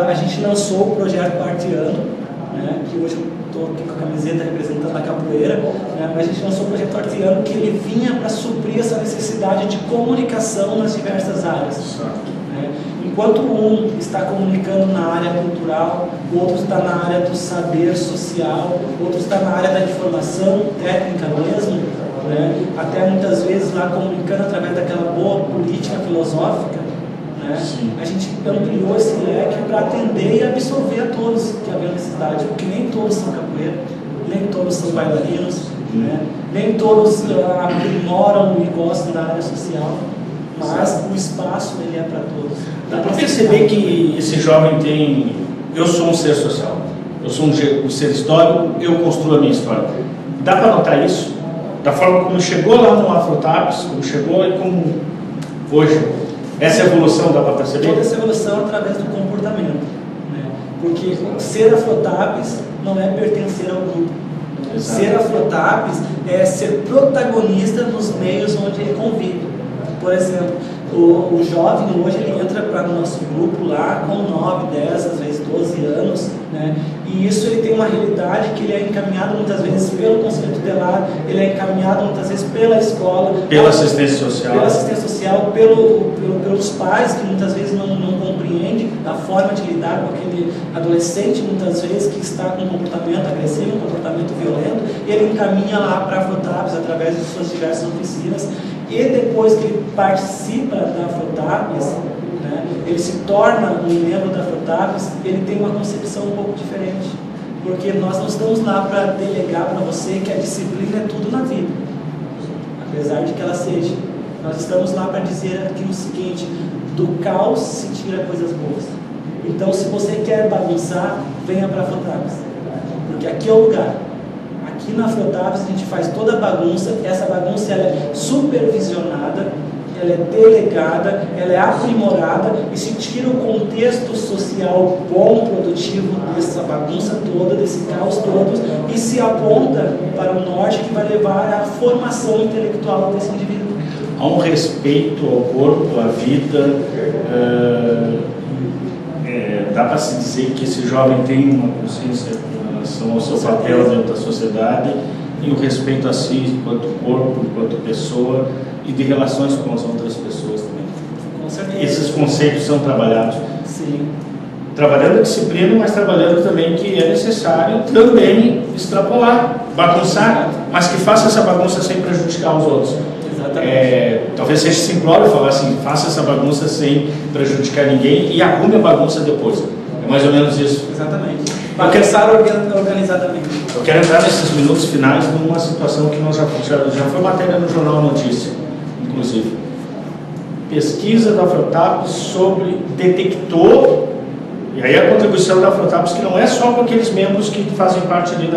a gente lançou o projeto Partiano, que hoje eu estou aqui com a camiseta representando a capoeira, mas a gente lançou o projeto Partiano, que ele vinha para suprir essa necessidade de comunicação nas diversas áreas. Enquanto um está comunicando na área cultural, o outro está na área do saber social, o outro está na área da informação técnica mesmo, até muitas vezes lá comunicando através daquela boa política filosófica, a gente ampliou esse leque para atender e absorver a todos que havia necessidade, porque nem todos são capoeira, nem todos são bailarinos, nem todos aprimoram e gostam da área social, mas o espaço ele é para todos. Dá para perceber que esse jovem tem... Eu sou um ser social, eu sou um ser histórico, eu construo a minha história. Dá para notar isso? Da forma como chegou lá no Afrotabs, como chegou e como hoje. Essa evolução dá para perceber? Toda essa evolução através do comportamento. Porque ser Afrotabs não é pertencer ao grupo. Exato. Ser Afrotabs é ser protagonista nos meios onde ele convive. Por exemplo, o jovem hoje ele entra para o nosso grupo lá com 9, 10, às vezes 12 anos, e isso ele tem uma realidade que ele é encaminhado muitas vezes pelo Conselho Tutelar, ele é encaminhado muitas vezes pela escola, pela assistência social, pelos pais que muitas vezes não compreendem a forma de lidar com aquele adolescente, muitas vezes que está com um comportamento agressivo, um comportamento violento, e ele encaminha lá para a Afrotabs através de suas diversas oficinas. E depois que ele participa da Afrotabs, ele se torna um membro da Afrotabs, ele tem uma concepção um pouco diferente. Porque nós não estamos lá para delegar para você que a disciplina é tudo na vida, apesar de que ela seja. Nós estamos lá para dizer aqui o seguinte: do caos se tira coisas boas. Então, se você quer bagunçar, venha para a Afrotabs, porque aqui é o lugar. Aqui na Afrotabs a gente faz toda a bagunça, essa bagunça ela é supervisionada, ela é delegada, ela é aprimorada e se tira o contexto social bom, produtivo dessa bagunça toda, desse caos todo, e se aponta para o norte que vai levar à formação intelectual desse indivíduo. Há um respeito ao corpo, à vida, dá para se dizer que esse jovem tem uma consciência em relação ao seu papel dentro da sociedade e o respeito a si enquanto corpo, enquanto pessoa e de relações com as outras pessoas também. Com certeza. Esses conceitos são trabalhados. Sim. Trabalhando a disciplina, mas trabalhando também que é necessário também extrapolar, bagunçar, mas que faça essa bagunça sem prejudicar os outros. Talvez seja simplório falar assim: faça essa bagunça sem prejudicar ninguém e arrume a bagunça depois. É mais ou menos isso. Exatamente. Bagunçar organizadamente. Eu quero entrar nesses minutos finais numa situação que nós já foi matéria no Jornal Notícia, inclusive. Pesquisa da Afrotabs sobre detector E aí a contribuição da Afrotabs, que não é só com aqueles membros que fazem parte ali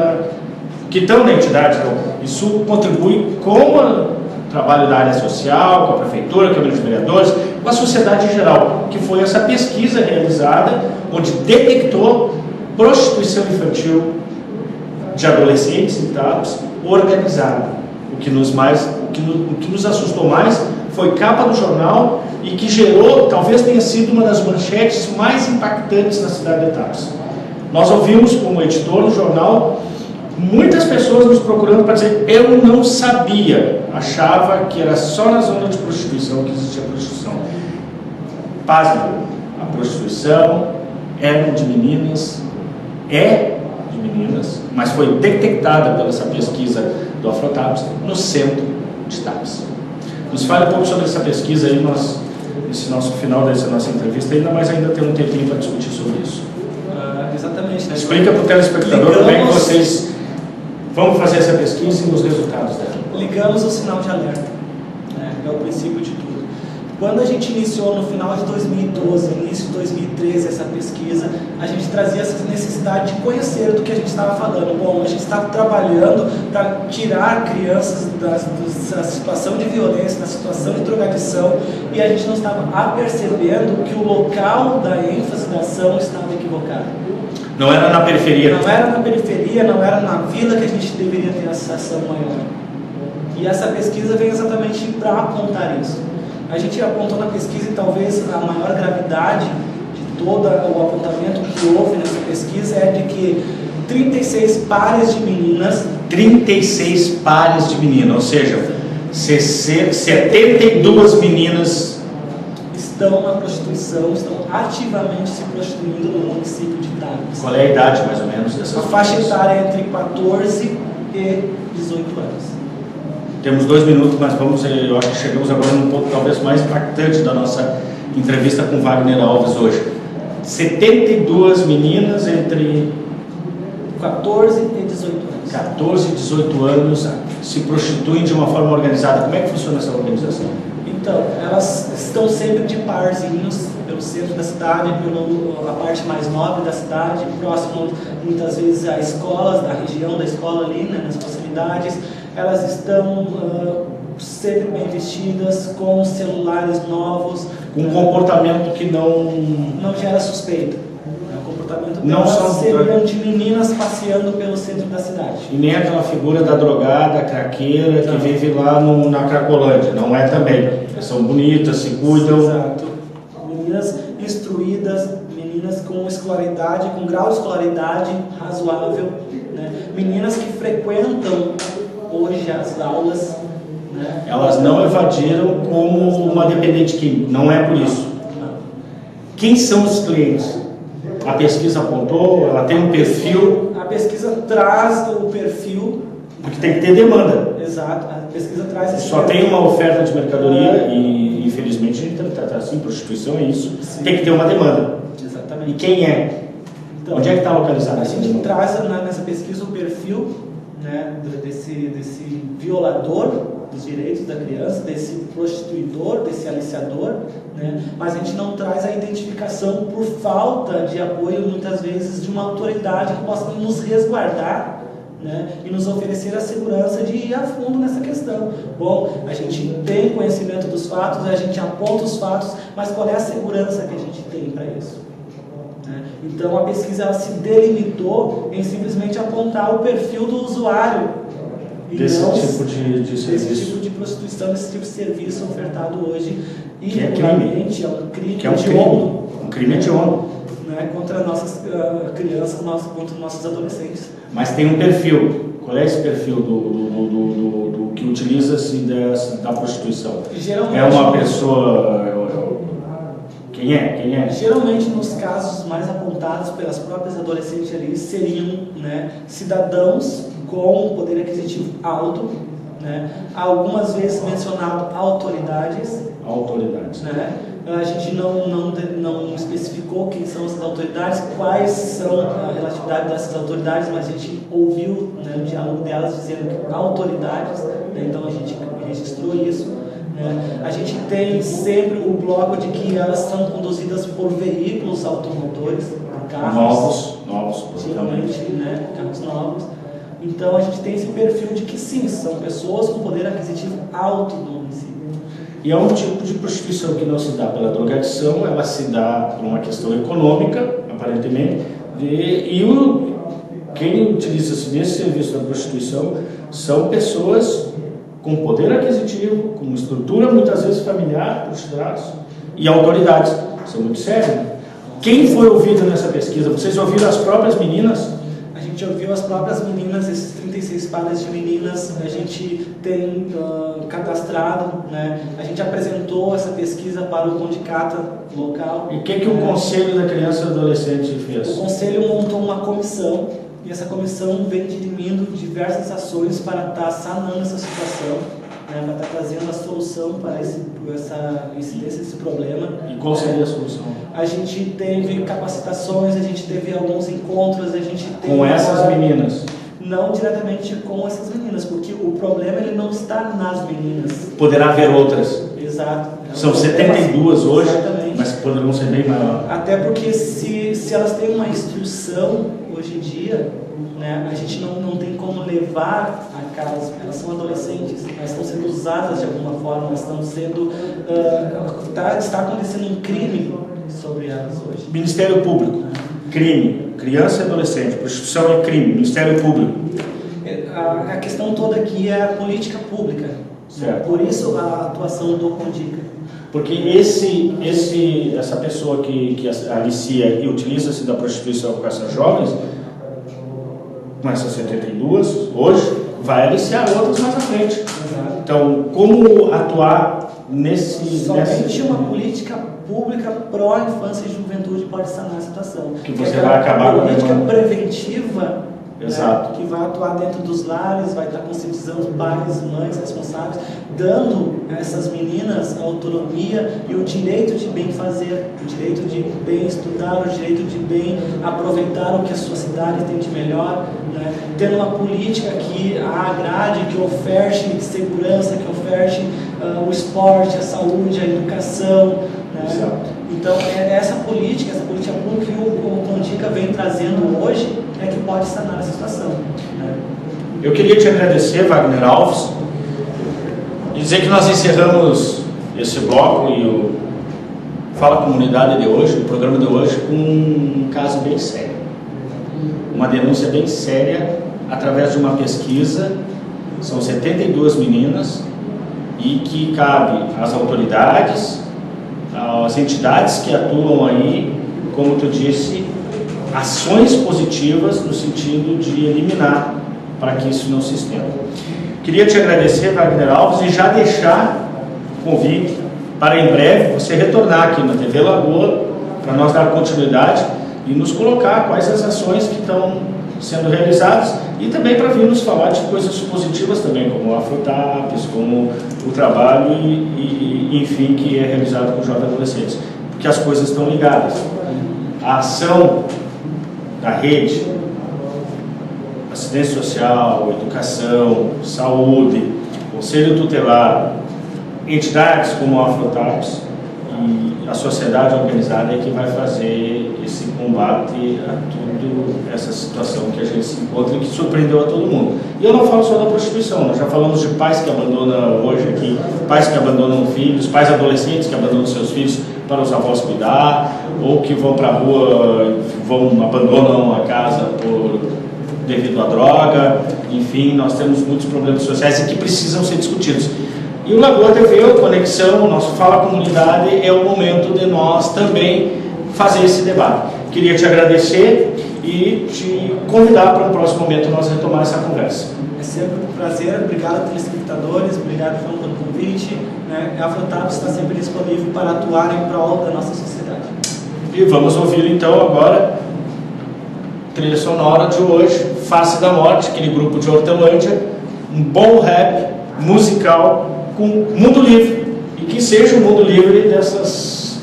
que estão na entidade, então, isso contribui com o trabalho da área social, com a prefeitura, com a Câmara de Vereadores, com a sociedade em geral, que foi essa pesquisa realizada, onde detectou prostituição infantil de adolescentes em TAPs organizada. O que nos assustou mais foi capa do jornal e que gerou, talvez tenha sido uma das manchetes mais impactantes na cidade de TAPs. Nós ouvimos, como editor do jornal, muitas pessoas nos procurando para dizer: eu não sabia, achava que era só na zona de prostituição que existia prostituição. Pasme, a prostituição era de meninas, mas foi detectada pela essa pesquisa do Afrotabs no centro de TAPs. Nos fale um pouco sobre essa pesquisa aí, nesse nosso final dessa nossa entrevista, ainda tem um tempinho para discutir sobre isso. Exatamente. Né? Explica para o telespectador como é que vocês vão fazer essa pesquisa e os resultados dela. Ligamos o sinal de alerta, né? É o princípio de tudo. Quando a gente iniciou no final de 2012, início de 2013 essa pesquisa, a gente trazia essa necessidade de conhecer do que a gente estava falando. Bom, a gente estava trabalhando para tirar crianças da situação de violência, da situação de drogadição, e a gente não estava apercebendo que o local da ênfase da ação estava equivocado. Não era na periferia. Não era na periferia, não era na vila que a gente deveria ter essa ação maior. E essa pesquisa vem exatamente para apontar isso. A gente apontou na pesquisa, e talvez a maior gravidade de todo o apontamento que houve nessa pesquisa é de que 36 pares de meninas... 36 pares de meninas, ou seja, 72 meninas... estão na prostituição, estão ativamente se prostituindo no município de TAPs. Qual é a idade, mais ou menos, dessas A faixa etária é entre 14 e 18 anos. Temos 2 minutos, mas eu acho que chegamos agora num ponto talvez mais impactante da nossa entrevista com Wagner Alves hoje. 72 meninas entre 14 e 18 anos. 14 e 18 anos se prostituem de uma forma organizada. Como é que funciona essa organização? Então, elas estão sempre de parzinhos pelo centro da cidade, pela parte mais nobre da cidade, próximo muitas vezes a escolas, da região da escola ali, né, nas proximidades. Elas estão sempre bem vestidas, com celulares novos. Com um comportamento que não gera suspeita. O comportamento não delas seriam de meninas passeando pelo centro da cidade. E nem aquela figura da drogada, craqueira, que vive lá na Cracolândia. Não é também. Elas são bonitas, se cuidam. Exato. Meninas instruídas, meninas com escolaridade, com grau de escolaridade razoável, né? Meninas que frequentam hoje as aulas, né? Elas não evadiram como uma dependente química, não é por isso. Quem são os clientes? A pesquisa apontou, ela tem um perfil. A pesquisa traz o perfil. Porque tem que ter demanda. Exato, a pesquisa traz esse Só perfil. tem uma oferta de mercadoria e infelizmente a gente trata assim, prostituição é isso. Sim. Tem que ter uma demanda. Exatamente. E quem é? Então, onde é que está localizado? A gente traz nessa pesquisa o perfil, né, desse violador dos direitos da criança, desse prostituidor, desse aliciador, né, mas a gente não traz a identificação por falta de apoio, muitas vezes, de uma autoridade que possa nos resguardar, né, e nos oferecer a segurança de ir a fundo nessa questão. Bom, a gente tem conhecimento dos fatos, a gente aponta os fatos, mas qual é a segurança que a gente tem para isso? Então a pesquisa ela se delimitou em simplesmente apontar o perfil do usuário desse tipo de desse serviço. tipo de prostituição, desse tipo de serviço ofertado hoje Que é irregularmente, crime. é um crime Que é um hediondo, crime. Um crime hediondo. né, contra nossas crianças, contra nossos adolescentes. Mas tem um perfil. Qual é esse perfil do que utiliza-se da prostituição? Geralmente, é uma pessoa... Quem é? Geralmente, nos casos mais apontados pelas próprias adolescentes ali, seriam, né, cidadãos com poder aquisitivo alto, né, algumas vezes mencionado autoridades. Autoridades. Né? A gente não especificou quem são essas autoridades, quais são a relatividade dessas autoridades, mas a gente ouviu, né, o diálogo delas dizendo que autoridades, né, então a gente registrou isso. A gente tem sempre o bloco de que elas são conduzidas por veículos automotores, carros novos, antigamente, né, carros novos. Então a gente tem esse perfil de que sim, são pessoas com poder aquisitivo alto no município. E é um tipo de prostituição que não se dá pela drogadição, ela se dá por uma questão econômica, aparentemente, quem utiliza-se desse serviço da prostituição são pessoas com poder aquisitivo, com estrutura muitas vezes familiar por trás, e autoridades. Isso é muito sério. Quem foi ouvido nessa pesquisa? Vocês ouviram as próprias meninas? A gente ouviu as próprias meninas, esses 36 pares de meninas, a gente tem cadastrado, né? A gente apresentou essa pesquisa para o Condicata local. E o que o Conselho da Criança e Adolescente fez? O Conselho montou uma comissão, e essa comissão vem dirimindo diversas ações para estar sanando essa situação, né? Para estar trazendo a solução para esse problema. E qual seria a solução? A gente teve capacitações, a gente teve alguns encontros, a gente teve... Com essas meninas? Não diretamente com essas meninas, porque o problema ele não está nas meninas. Poderá haver outras. Exato. São 72 hoje, exatamente. Mas poderão ser bem maior. Até porque se elas têm uma instrução hoje em dia, né, a gente não tem como levar a casa. Elas são adolescentes, elas estão sendo usadas de alguma forma, elas estão sendo... está acontecendo um crime sobre elas hoje. Ministério Público, crime, criança e adolescente, prostituição é crime, Ministério Público. A questão toda aqui é a política pública, certo. Por isso a atuação do Condica. Porque essa pessoa que alicia e utiliza-se da prostituição com essas jovens, com essas 72, hoje, vai aliciar outras mais à frente. Exato. Então, como atuar somente uma política pública pró-infância e juventude pode sanar a situação. Que você vai acabar com a política preventiva, exato. Né, que vai atuar dentro dos lares, vai estar conscientizando os pais, mães responsáveis, dando a essas meninas a autonomia e o direito de bem fazer, o direito de bem estudar, o direito de bem aproveitar o que a sua cidade tem de melhor, né, tendo uma política que a agrade, que oferte segurança, que oferte o esporte, a saúde, a educação, né? Então essa política pública que o Condica vem trazendo hoje é que pode sanar essa situação, né? Eu queria te agradecer, Wagner Alves, e dizer que nós encerramos esse bloco e o Fala Comunidade de hoje, o programa de hoje, com um caso bem sério, uma denúncia bem séria através de uma pesquisa. São 72 meninas e que cabe às autoridades, às entidades que atuam aí, como tu disse, ações positivas no sentido de eliminar para que isso não se estenda. Queria te agradecer, Wagner Alves, e já deixar o convite para em breve você retornar aqui na TV Lagoa para nós dar continuidade e nos colocar quais as ações que estão sendo realizadas e também para vir nos falar de coisas positivas também, como a Afrotaps, como o trabalho e enfim, que é realizado com jovens adolescentes, porque as coisas estão ligadas. A ação da rede, assistência social, educação, saúde, conselho tutelar, entidades como a Afrotaps e a sociedade organizada é que vai fazer esse combate a tudo essa situação que a gente se encontra e que surpreendeu a todo mundo. E eu não falo só da prostituição, nós já falamos de pais que abandonam hoje aqui, pais que abandonam filhos, pais adolescentes que abandonam seus filhos para os avós cuidar, ou que vão para a rua, abandonam a casa devido à droga. Enfim, nós temos muitos problemas sociais e que precisam ser discutidos. E o Lagoa TV, o Conexão, o nosso Fala Comunidade, é o momento de nós também fazer esse debate. Queria te agradecer e te convidar para um próximo momento nós retomar essa conversa. É sempre um prazer, obrigado telespectadores, obrigado pelo convite, né? A Afrotaps está sempre disponível para atuar em prol da nossa sociedade. E vamos ouvir então agora a trilha sonora de hoje, Face da Morte, aquele grupo de Hortelândia, um bom rap musical com mundo livre, e que seja o mundo livre dessas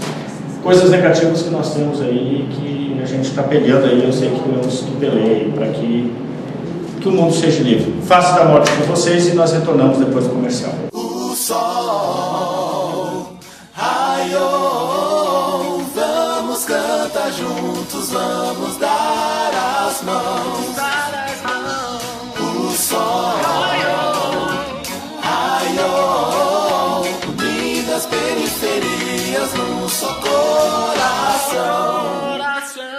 coisas negativas que nós temos aí, que a gente está peleando aí, eu sei que eu peleei para que o mundo seja livre. Face da Morte com vocês e nós retornamos depois do comercial. O sol raiou, vamos cantar juntos vamos dar as mãos. O sol, unindo as periferias num só coração.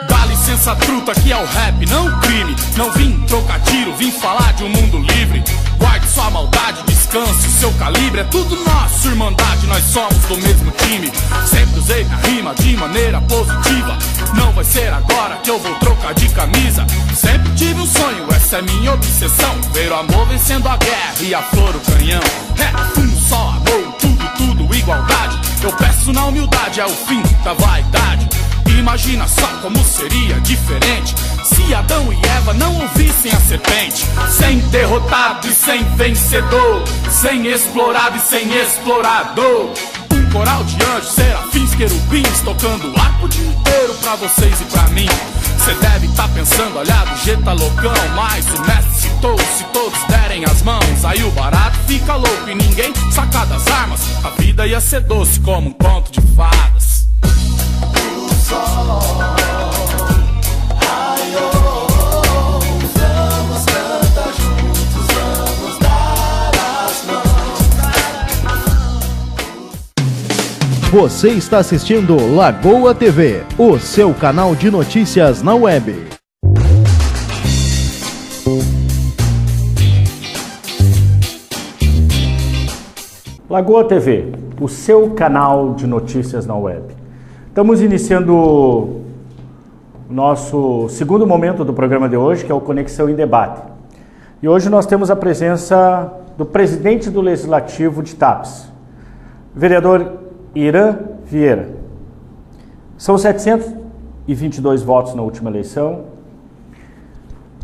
Dá licença, truta, que é o rap, não crime. Não vim trocar tiro, vim falar de um mundo livre. Guarde sua maldade, descanse o seu calibre. É tudo nosso, irmandade, nós somos do mesmo time. Sempre usei minha rima de maneira positiva. Não vai ser agora que eu vou trocar de camisa. Sempre tive um sonho, essa é minha obsessão. Ver o amor vencendo a guerra e a flor o canhão. É um só amor, tudo igualdade. Eu peço na humildade, é o fim da vaidade. Imagina só como seria diferente se Adão e Eva não ouvissem a serpente. Sem derrotado e sem vencedor, sem explorado e sem explorador. Um coral de anjos, serafins, querubins, tocando arco o dia inteiro pra vocês e pra mim. Cê deve tá pensando, olha, do jeito tá loucão, mas o mestre citou, se todos derem as mãos, aí o barato fica louco e ninguém saca das armas. A vida ia ser doce como um conto de fadas. Vamos cantar juntos, vamos dar as mãos. Você está assistindo Lagoa TV, o seu canal de notícias na web. Lagoa TV, o seu canal de notícias na web. Estamos iniciando o nosso segundo momento do programa de hoje, que é o Conexão em Debate. E hoje nós temos a presença do presidente do Legislativo de TAPS, vereador Irã Vieira. São 722 votos na última eleição.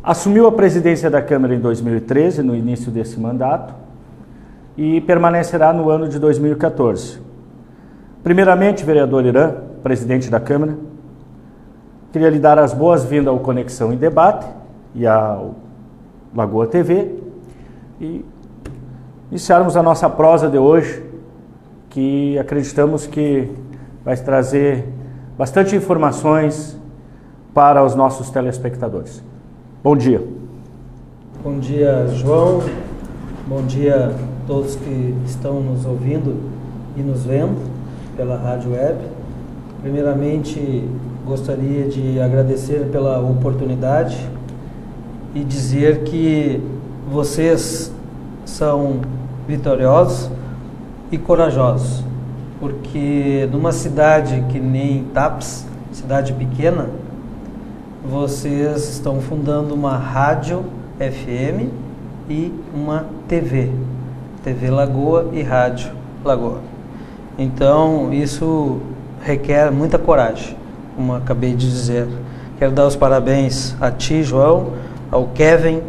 Assumiu a presidência da Câmara em 2013, no início desse mandato, e permanecerá no ano de 2014. Primeiramente, vereador Irã, presidente da Câmara, queria lhe dar as boas-vindas ao Conexão em Debate e ao Lagoa TV e iniciarmos a nossa prosa de hoje, que acreditamos que vai trazer bastante informações para os nossos telespectadores. Bom dia. Bom dia, João. Bom dia a todos que estão nos ouvindo e nos vendo pela rádio web. Primeiramente, gostaria de agradecer pela oportunidade e dizer que vocês são vitoriosos e corajosos, porque numa cidade que nem TAPS, cidade pequena, vocês estão fundando uma rádio FM e uma TV Lagoa e Rádio Lagoa. Então, isso requer muita coragem, como acabei de dizer. Quero dar os parabéns a ti, João, ao Kevin,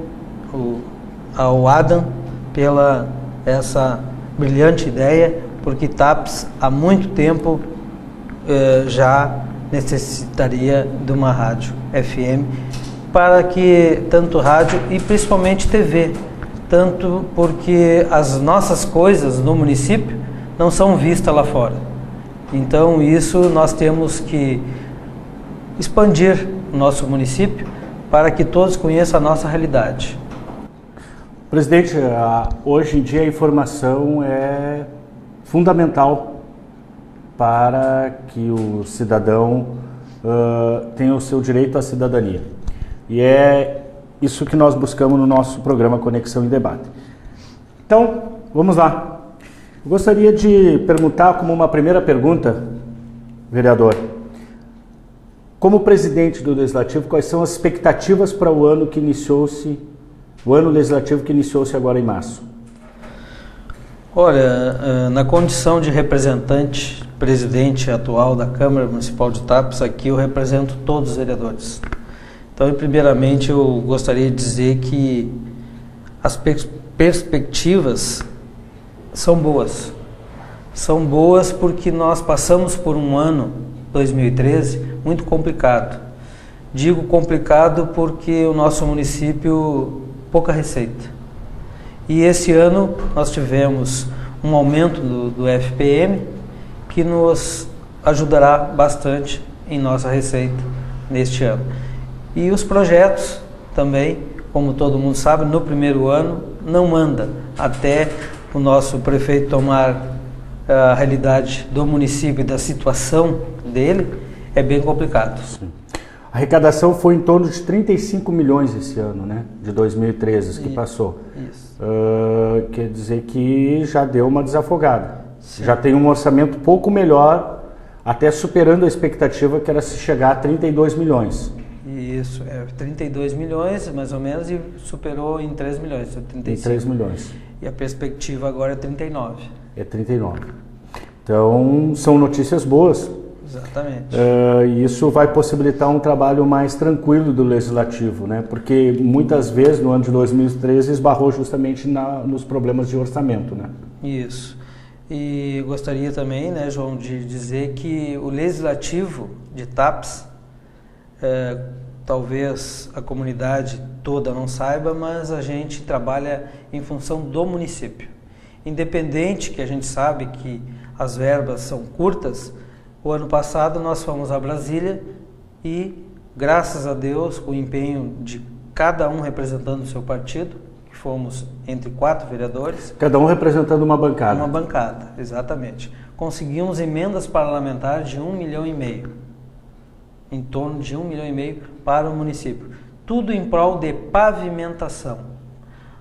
ao Adam, pela essa brilhante ideia, porque TAPS há muito tempo já necessitaria de uma rádio FM, para que tanto rádio e principalmente TV, tanto porque as nossas coisas no município não são vistas lá fora. Então isso nós temos que expandir o nosso município para que todos conheçam a nossa realidade. Presidente, hoje em dia a informação é fundamental para que o cidadão tenha o seu direito à cidadania. E é isso que nós buscamos no nosso programa Conexão em Debate. Então, vamos lá. Eu gostaria de perguntar, como uma primeira pergunta, vereador, como presidente do Legislativo, quais são as expectativas para o ano que iniciou-se, o ano legislativo que iniciou-se agora em março? Olha, na condição de representante, presidente atual da Câmara Municipal de TAPS, aqui eu represento todos os vereadores. Então, primeiramente, eu gostaria de dizer que as perspectivas são boas. São boas porque nós passamos por um ano, 2013, muito complicado. Digo complicado porque o nosso município, pouca receita. E esse ano nós tivemos um aumento do FPM que nos ajudará bastante em nossa receita neste ano. E os projetos também, como todo mundo sabe, no primeiro ano não anda até o nosso prefeito tomar a realidade do município e da situação dele, é bem complicado. Sim. A arrecadação foi em torno de 35 milhões esse ano, né? De 2013 que passou. Isso. Quer dizer que já deu uma desafogada. Sim. Já tem um orçamento pouco melhor, até superando a expectativa que era se chegar a 32 milhões. Isso, 32 milhões mais ou menos e superou em 3 milhões, 35. Em 3 milhões. E a perspectiva agora é 39. É 39. Então, são notícias boas. Exatamente. E isso vai possibilitar um trabalho mais tranquilo do Legislativo, né? Porque muitas vezes no ano de 2013 esbarrou justamente nos problemas de orçamento, né? Isso. E gostaria também, né, João, de dizer que o Legislativo de TAPS, talvez a comunidade toda não saiba, mas a gente trabalha em função do município. Independente que a gente sabe que as verbas são curtas, o ano passado nós fomos a Brasília e, graças a Deus, com o empenho de cada um representando o seu partido, que fomos entre 4 vereadores. Cada um representando uma bancada. Uma bancada, exatamente. Conseguimos emendas parlamentares de 1,5 milhão. Em torno de 1,5 milhão para o município. Tudo em prol de pavimentação.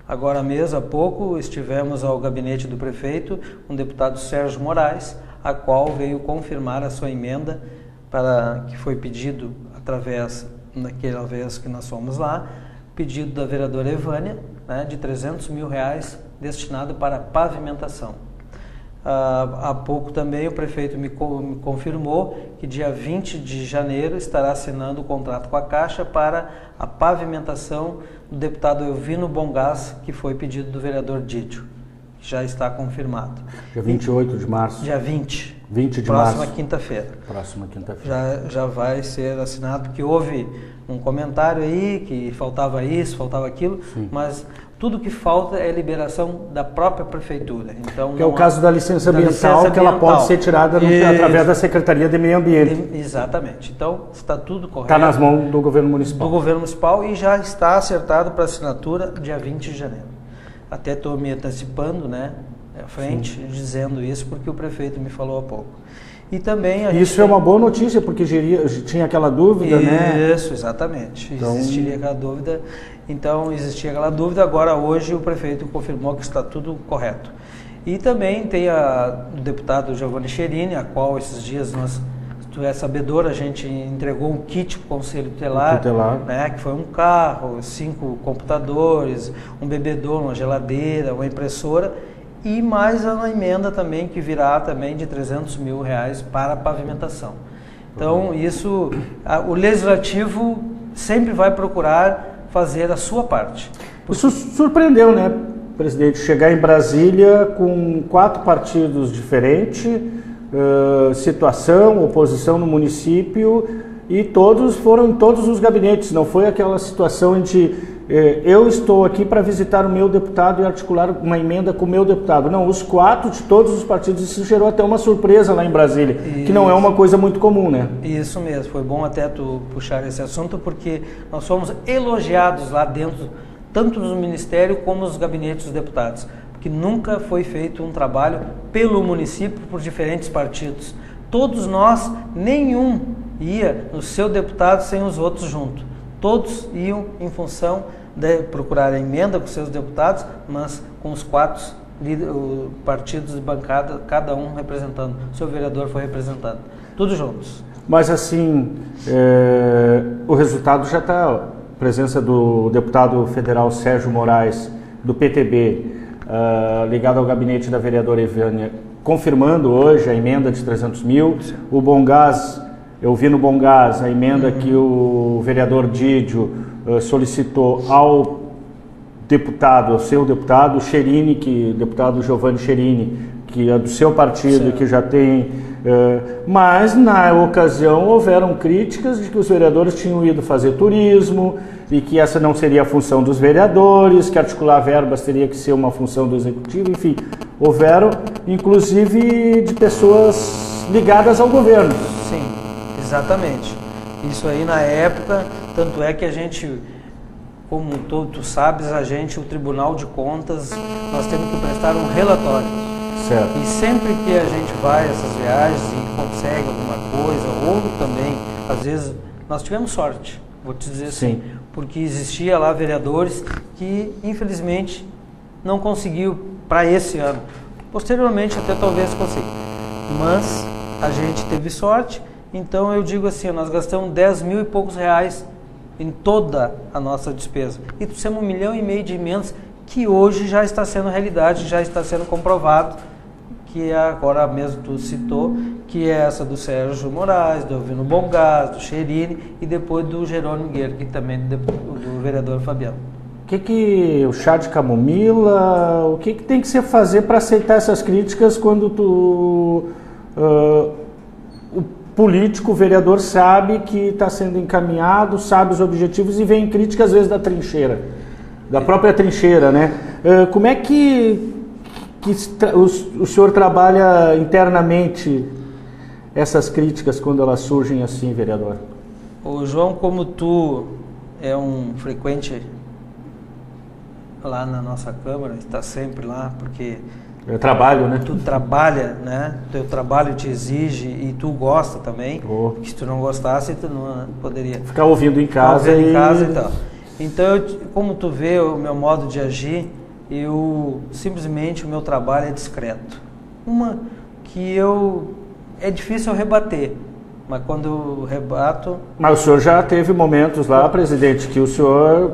Agora mesmo, há pouco, estivemos ao gabinete do prefeito, com o deputado Sérgio Moraes, a qual veio confirmar a sua emenda, que foi pedido através, naquela vez que nós fomos lá, pedido da vereadora Evânia, né, de R$300 mil destinado para pavimentação. Há pouco também o prefeito me confirmou que dia 20 de janeiro estará assinando o contrato com a Caixa para a pavimentação do deputado Elvino Bongás, que foi pedido do vereador Dídio, que já está confirmado. Dia 28 de março. Dia 20. 20 de março. Próxima quinta-feira. Próxima quinta-feira. Já vai ser assinado, porque houve um comentário aí que faltava isso, faltava aquilo, sim, mas tudo que falta é a liberação da própria prefeitura. Então, que é o caso da licença ambiental, que ela pode ser tirada através da Secretaria de Meio Ambiente. Exatamente. Então, está tudo correto. Está nas mãos do governo municipal. Do governo municipal e já está acertado para assinatura dia 20 de janeiro. Até estou me antecipando, né, à frente, sim, dizendo isso, porque o prefeito me falou há pouco. E também isso é uma boa notícia, porque tinha aquela dúvida, né? Isso, exatamente. Então, existia aquela dúvida. Então, existia aquela dúvida. Agora, hoje, o prefeito confirmou que está tudo correto. E também tem o deputado Giovanni Cherini, a qual esses dias tu é sabedor, a gente entregou um kit para o Conselho Tutelar, né, que foi um carro, 5 computadores, um bebedouro, uma geladeira, uma impressora, e mais uma emenda também que virá também de R$300 mil para a pavimentação. Então, isso, o Legislativo sempre vai procurar fazer a sua parte. Isso surpreendeu, né, presidente? Chegar em Brasília com 4 partidos diferentes, situação, oposição no município, e todos foram em todos os gabinetes. Não foi aquela situação em que eu estou aqui para visitar o meu deputado e articular uma emenda com o meu deputado. Não, os 4 de todos os partidos. Isso gerou até uma surpresa lá em Brasília, que não é uma coisa muito comum, né? Isso mesmo, foi bom até tu puxar esse assunto, porque nós fomos elogiados lá dentro, tanto no Ministério como nos gabinetes dos deputados, porque nunca foi feito um trabalho pelo município por diferentes partidos. Todos nós, nenhum ia no seu deputado sem os outros junto. Todos iam em função de procurar a emenda com seus deputados, mas com os 4 partidos de bancada, cada um representando. O seu vereador foi representando. Tudo juntos. Mas assim, o resultado já está. A presença do deputado federal Sérgio Moraes, do PTB, ligado ao gabinete da vereadora Evânia, confirmando hoje a emenda de R$300 mil. O Bongás, Elvino Bongás, a emenda que o vereador Dídio solicitou ao seu deputado Cherini, deputado Giovanni Cherini, que é do seu partido, certo, que já tem... mas, na ocasião, houveram críticas de que os vereadores tinham ido fazer turismo e que essa não seria a função dos vereadores, que articular verbas teria que ser uma função do executivo, enfim. Houveram, inclusive, de pessoas ligadas ao governo. Sim, exatamente. Isso aí na época, tanto é que a gente, como tu sabes, o Tribunal de Contas, nós temos que prestar um relatório. Certo. E sempre que a gente vai a essas viagens e consegue alguma coisa, ou também, às vezes, nós tivemos sorte, vou te dizer assim, porque existia lá vereadores que, infelizmente, não conseguiu para esse ano. Posteriormente, até talvez consiga. Mas a gente teve sorte, então eu digo assim, nós gastamos 10 mil e poucos reais em toda a nossa despesa. E trouxemos 1,5 milhão de emendas que hoje já está sendo realidade, já está sendo comprovado, que agora mesmo tu citou, que é essa do Sérgio Moraes, do Elvino Bongás, do Cherini e depois do Jerônimo Guerra, que também do vereador Fabiano. O chá de camomila, o que tem que se fazer para aceitar essas críticas quando o político, o vereador sabe que está sendo encaminhado, sabe os objetivos e vem crítica às vezes da trincheira, da própria trincheira, né? Como é que o senhor trabalha internamente essas críticas quando elas surgem assim, vereador? Ô João, como tu é um frequente lá na nossa Câmara, está sempre lá, porque eu trabalho, né? Tu trabalha, né? Teu trabalho te exige e tu gosta também. Porque se tu não gostasse, tu não poderia ficar ouvindo em casa. E tal. Então, como tu vê o meu modo de agir, simplesmente o meu trabalho é discreto. É difícil eu rebater, mas quando eu rebato... Mas o senhor já teve momentos lá, presidente, que o senhor...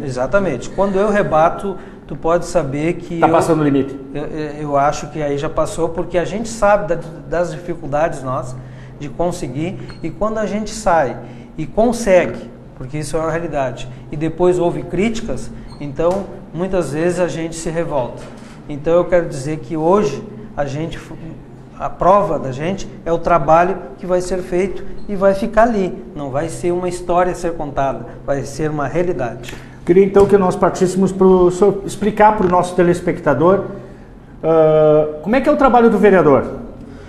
Exatamente. Quando eu rebato, tu pode saber que... Está passando o limite. Eu acho que aí já passou, porque a gente sabe das dificuldades nossas de conseguir, e quando a gente sai e consegue, porque isso é uma realidade, e depois houve críticas, então muitas vezes a gente se revolta. Então eu quero dizer que hoje a prova da gente é o trabalho que vai ser feito e vai ficar ali. Não vai ser uma história a ser contada, vai ser uma realidade. Queria então que nós partíssemos para o senhor explicar para o nosso telespectador como é que é o trabalho do vereador.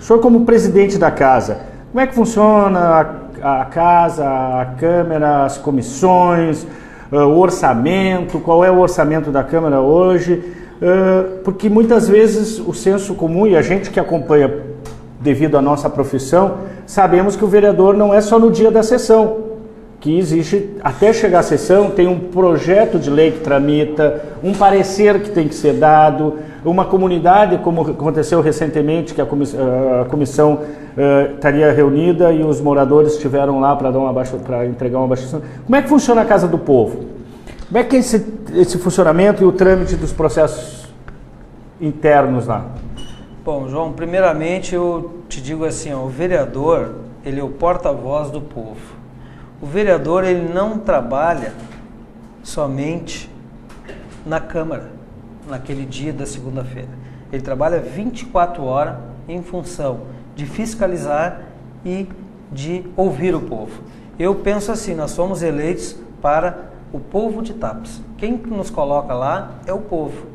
O senhor como presidente da casa, como é que funciona a casa, a Câmara, as comissões, o orçamento, qual é o orçamento da Câmara hoje? Porque muitas vezes o senso comum e a gente que acompanha devido à nossa profissão, sabemos que o vereador não é só no dia da sessão, que existe, até chegar à sessão, tem um projeto de lei que tramita, um parecer que tem que ser dado, uma comunidade, como aconteceu recentemente, que a comissão estaria reunida e os moradores estiveram lá para entregar uma abaixação. Como é que funciona a Casa do Povo? Como é que é esse funcionamento e o trâmite dos processos internos lá? Bom, João, primeiramente eu te digo assim, o vereador, ele é o porta-voz do povo. O vereador, ele não trabalha somente na Câmara, naquele dia da segunda-feira. Ele trabalha 24 horas em função de fiscalizar e de ouvir o povo. Eu penso assim, nós somos eleitos para o povo de Tapes. Quem nos coloca lá é o povo.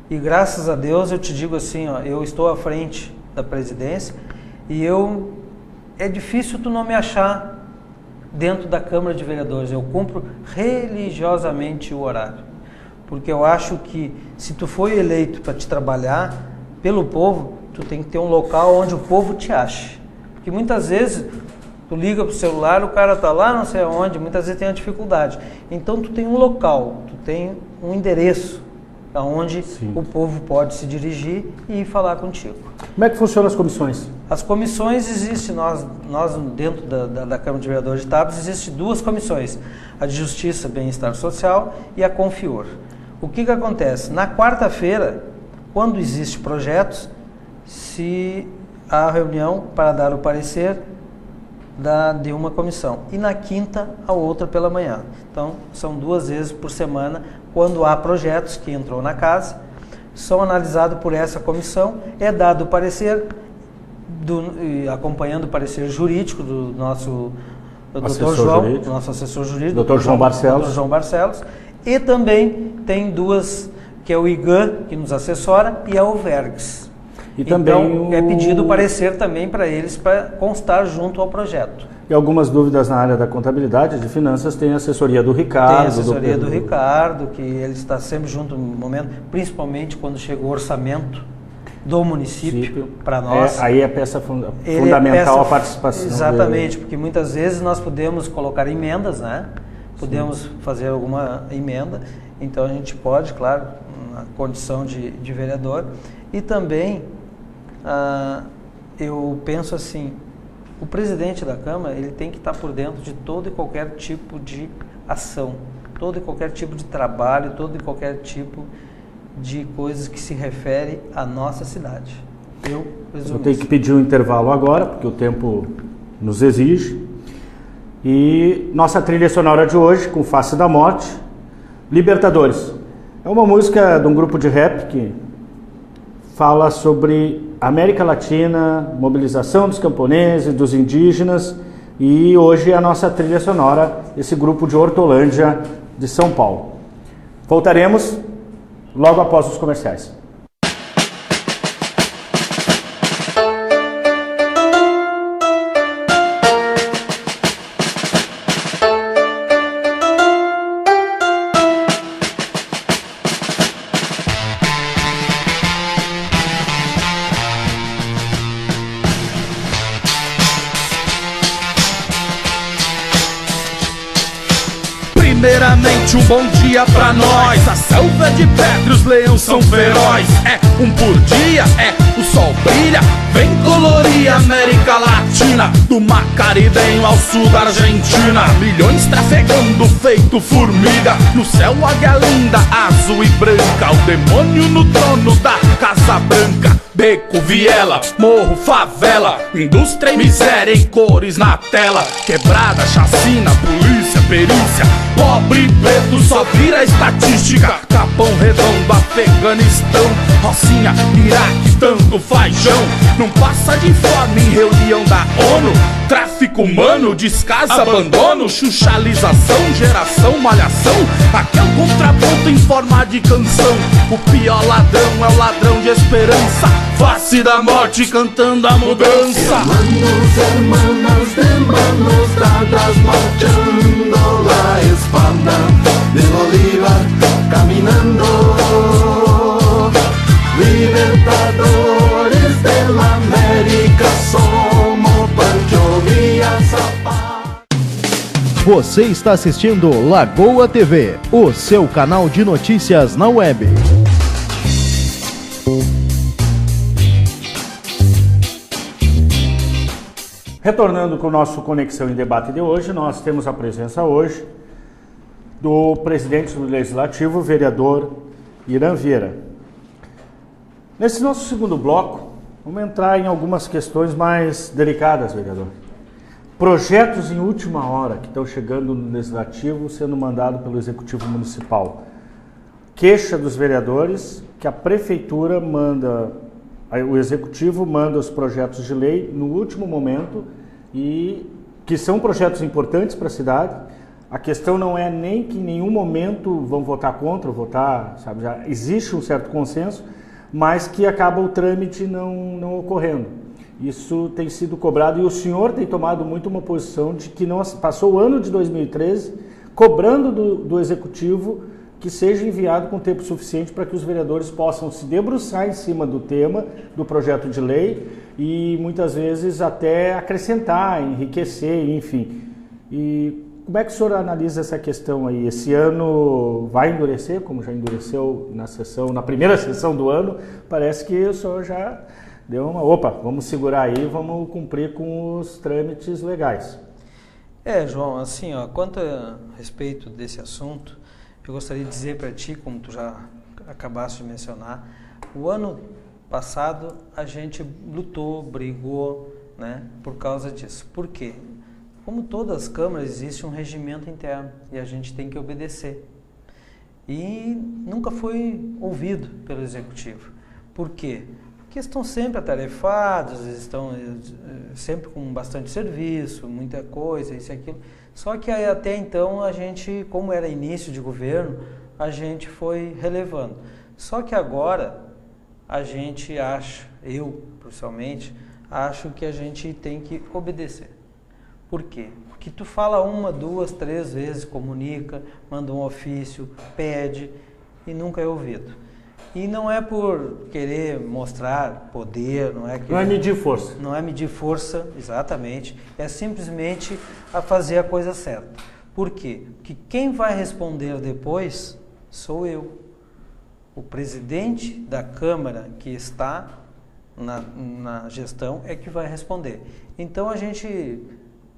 E graças a Deus eu te digo assim, eu estou à frente da presidência e é difícil tu não me achar dentro da Câmara de Vereadores. Eu cumpro religiosamente o horário. Porque eu acho que se tu foi eleito para te trabalhar pelo povo, tu tem que ter um local onde o povo te ache. Porque muitas vezes tu liga pro celular, o cara tá lá não sei aonde, muitas vezes tem a dificuldade. Então tu tem um local, tu tem um endereço aonde o povo pode se dirigir e falar contigo. Como é que funcionam as comissões? As comissões existem, nós dentro da Câmara de Vereadores de Tapes, existem duas comissões, a de Justiça e Bem-Estar Social e a Confior. O que acontece? Na quarta-feira, quando existem projetos, se há reunião para dar o parecer de uma comissão. E na quinta, a outra pela manhã. Então, são 2 vezes por semana, quando há projetos que entrou na casa, são analisados por essa comissão, é dado o parecer, acompanhando o parecer jurídico do nosso Dr. João, do nosso assessor jurídico, Dr. João Barcelos, e também tem 2, que é o IGAN, que nos assessora, e a UVERGS. E também então, é pedido o parecer também para eles, para constar junto ao projeto. E algumas dúvidas na área da contabilidade, de finanças, tem a assessoria do Ricardo. Tem a assessoria do Ricardo, que ele está sempre junto no momento, principalmente quando chega o orçamento do município para nós. Aí é peça fundamental a participação. Exatamente, porque muitas vezes nós podemos colocar emendas, né? Podemos fazer alguma emenda, então a gente pode, claro, na condição de vereador. E também, eu penso assim, o presidente da Câmara, ele tem que estar por dentro de todo e qualquer tipo de ação, todo e qualquer tipo de trabalho, todo e qualquer tipo de coisas que se refere à nossa cidade. Eu tenho que pedir um intervalo agora, porque o tempo nos exige. E nossa trilha sonora de hoje, com Face da Morte, Libertadores. É uma música de um grupo de rap que fala sobre América Latina, mobilização dos camponeses, dos indígenas, e hoje é a nossa trilha sonora, esse grupo de Hortolândia, de São Paulo. Voltaremos logo após os comerciais. Primeiramente um bom dia pra nós. A selva é de pedra e os leões são feroz. É um por dia, o sol brilha. Vem colorir a América Latina, do mar caribenho ao sul da Argentina. Milhões trafegando feito formiga, no céu águia linda, azul e branca. O demônio no trono da Casa Branca. Beco, viela, morro, favela, indústria e miséria em cores na tela. Quebrada, chacina, polícia, perícia. Pobre e preto só vira estatística. Capão Redondo, Afeganistão, Rocinha, Iraque, tanto fajão. Não passa de informe em reunião da ONU. Tráfico humano, descaso, abandono, chuchalização, geração, malhação. Aqui é o contraponto em forma de canção. O pior ladrão é o ladrão de esperança. Face da morte cantando a mudança. Hermanos, hermanas de manos dadas marchando la espalda de Bolívar caminando. Libertadores de la América somos Pancho Villa Zapata. Você está assistindo Lagoa TV, o seu canal de notícias na web. Retornando com o nosso Conexão em Debate de hoje, nós temos a presença hoje do presidente do Legislativo, o vereador Irã Vieira. Nesse nosso segundo bloco, vamos entrar em algumas questões mais delicadas, vereador. Projetos em última hora que estão chegando no Legislativo, sendo mandados pelo Executivo Municipal. Queixa dos vereadores que a Prefeitura manda, o Executivo manda os projetos de lei no último momento e que são projetos importantes para a cidade. A questão não é nem que em nenhum momento vão votar contra ou votar, sabe, já existe um certo consenso, mas que acaba o trâmite não ocorrendo. Isso tem sido cobrado e o senhor tem tomado muito uma posição de que não passou o ano de 2013 cobrando do Executivo que seja enviado com tempo suficiente para que os vereadores possam se debruçar em cima do tema do projeto de lei e muitas vezes até acrescentar, enriquecer, enfim. E como é que o senhor analisa essa questão aí? Esse ano vai endurecer, como já endureceu na primeira sessão do ano? Parece que o senhor já deu uma... Opa, vamos segurar aí, vamos cumprir com os trâmites legais. João, assim, quanto a respeito desse assunto, eu gostaria de dizer para ti, como tu já acabaste de mencionar, o ano passado a gente lutou, brigou, né, por causa disso. Por quê? Como todas as câmaras, existe um regimento interno e a gente tem que obedecer. E nunca foi ouvido pelo Executivo. Por quê? Porque estão sempre atarefados, estão sempre com bastante serviço, muita coisa, isso e aquilo. Só que aí, até então a gente, como era início de governo, a gente foi relevando. Só que agora a gente acha, eu pessoalmente, acho que a gente tem que obedecer. Por quê? Porque tu fala 1, 2, 3 vezes, comunica, manda um ofício, pede e nunca é ouvido. E não é por querer mostrar poder, não é medir força. Não é medir força, exatamente. É simplesmente a fazer a coisa certa. Por quê? Porque quem vai responder depois sou eu. O presidente da Câmara que está na gestão é que vai responder. Então a gente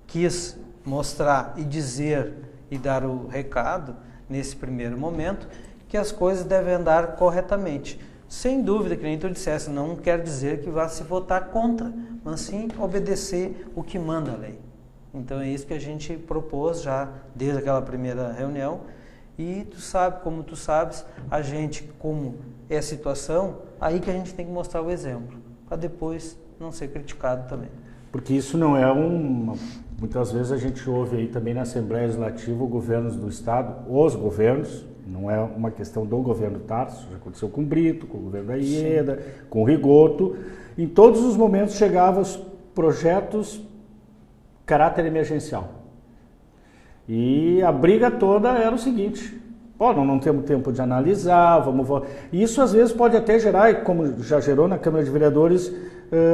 quis mostrar e dizer e dar o recado nesse primeiro momento que as coisas devem andar corretamente. Sem dúvida, que nem tu dissesse, não quer dizer que vá se votar contra, mas sim obedecer o que manda a lei. Então é isso que a gente propôs já desde aquela primeira reunião. E tu sabe, como tu sabes, a gente, como é a situação, aí que a gente tem que mostrar o exemplo, para depois não ser criticado também. Porque isso não é muitas vezes a gente ouve aí também na Assembleia Legislativa, governos do Estado, os governos, não é uma questão do governo Tarso, já aconteceu com o Brito, com o governo da Ieda, com o Rigoto, em todos os momentos chegavam os projetos caráter emergencial. E a briga toda era o seguinte, não temos tempo de analisar, vamos votar. E isso às vezes pode até gerar, como já gerou na Câmara de Vereadores,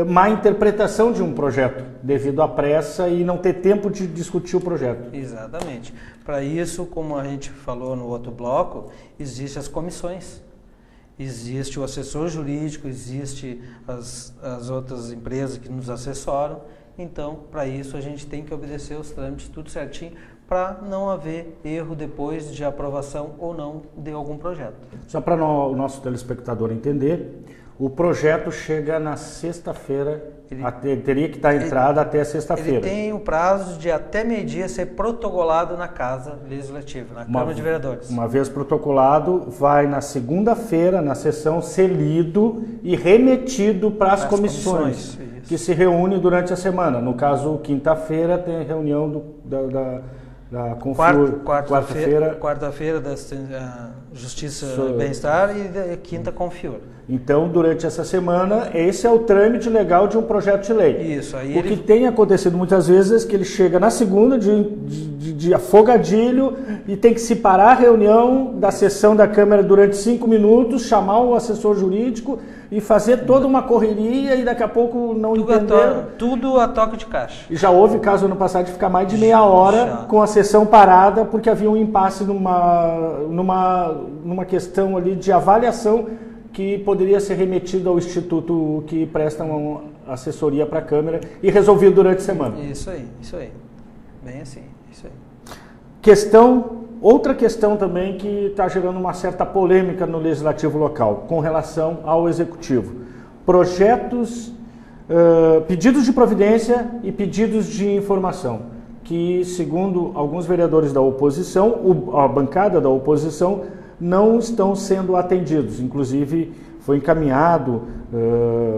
má interpretação de um projeto, devido à pressa e não ter tempo de discutir o projeto. Exatamente. Para isso, como a gente falou no outro bloco, existem as comissões. Existe o assessor jurídico, existe as outras empresas que nos assessoram. Então, para isso, a gente tem que obedecer os trâmites tudo certinho, para não haver erro depois de aprovação ou não de algum projeto. Só para o nosso telespectador entender, o projeto chega na sexta-feira, teria que estar entrada até sexta-feira. Ele tem o prazo de até meio-dia ser protocolado na Casa Legislativa, na Câmara de Vereadores. Uma vez protocolado, vai na segunda-feira, na sessão, ser lido e remetido para as comissões que se reúnem durante a semana. No caso, quinta-feira tem reunião da Confur, quarta-feira da Justiça e Bem-Estar e quinta Confiur. Então, durante essa semana, esse é o trâmite legal de um projeto de lei. Isso, aí o que tem acontecido muitas vezes é que ele chega na segunda de afogadilho e tem que separar a reunião da sessão da Câmara durante 5 minutos, chamar o assessor jurídico e fazer toda uma correria e daqui a pouco não entenderam. Tudo a toque de caixa. E já houve caso ano passado de ficar mais de meia hora com a sessão parada porque havia um impasse numa questão ali de avaliação que poderia ser remetido ao instituto que presta uma assessoria para a Câmara e resolvido durante a semana. Isso aí. Bem assim, isso aí. Outra questão também que está gerando uma certa polêmica no Legislativo local, com relação ao Executivo. Projetos, pedidos de providência e pedidos de informação, que segundo alguns vereadores da oposição, a bancada da oposição, não estão sendo atendidos. Inclusive, foi encaminhado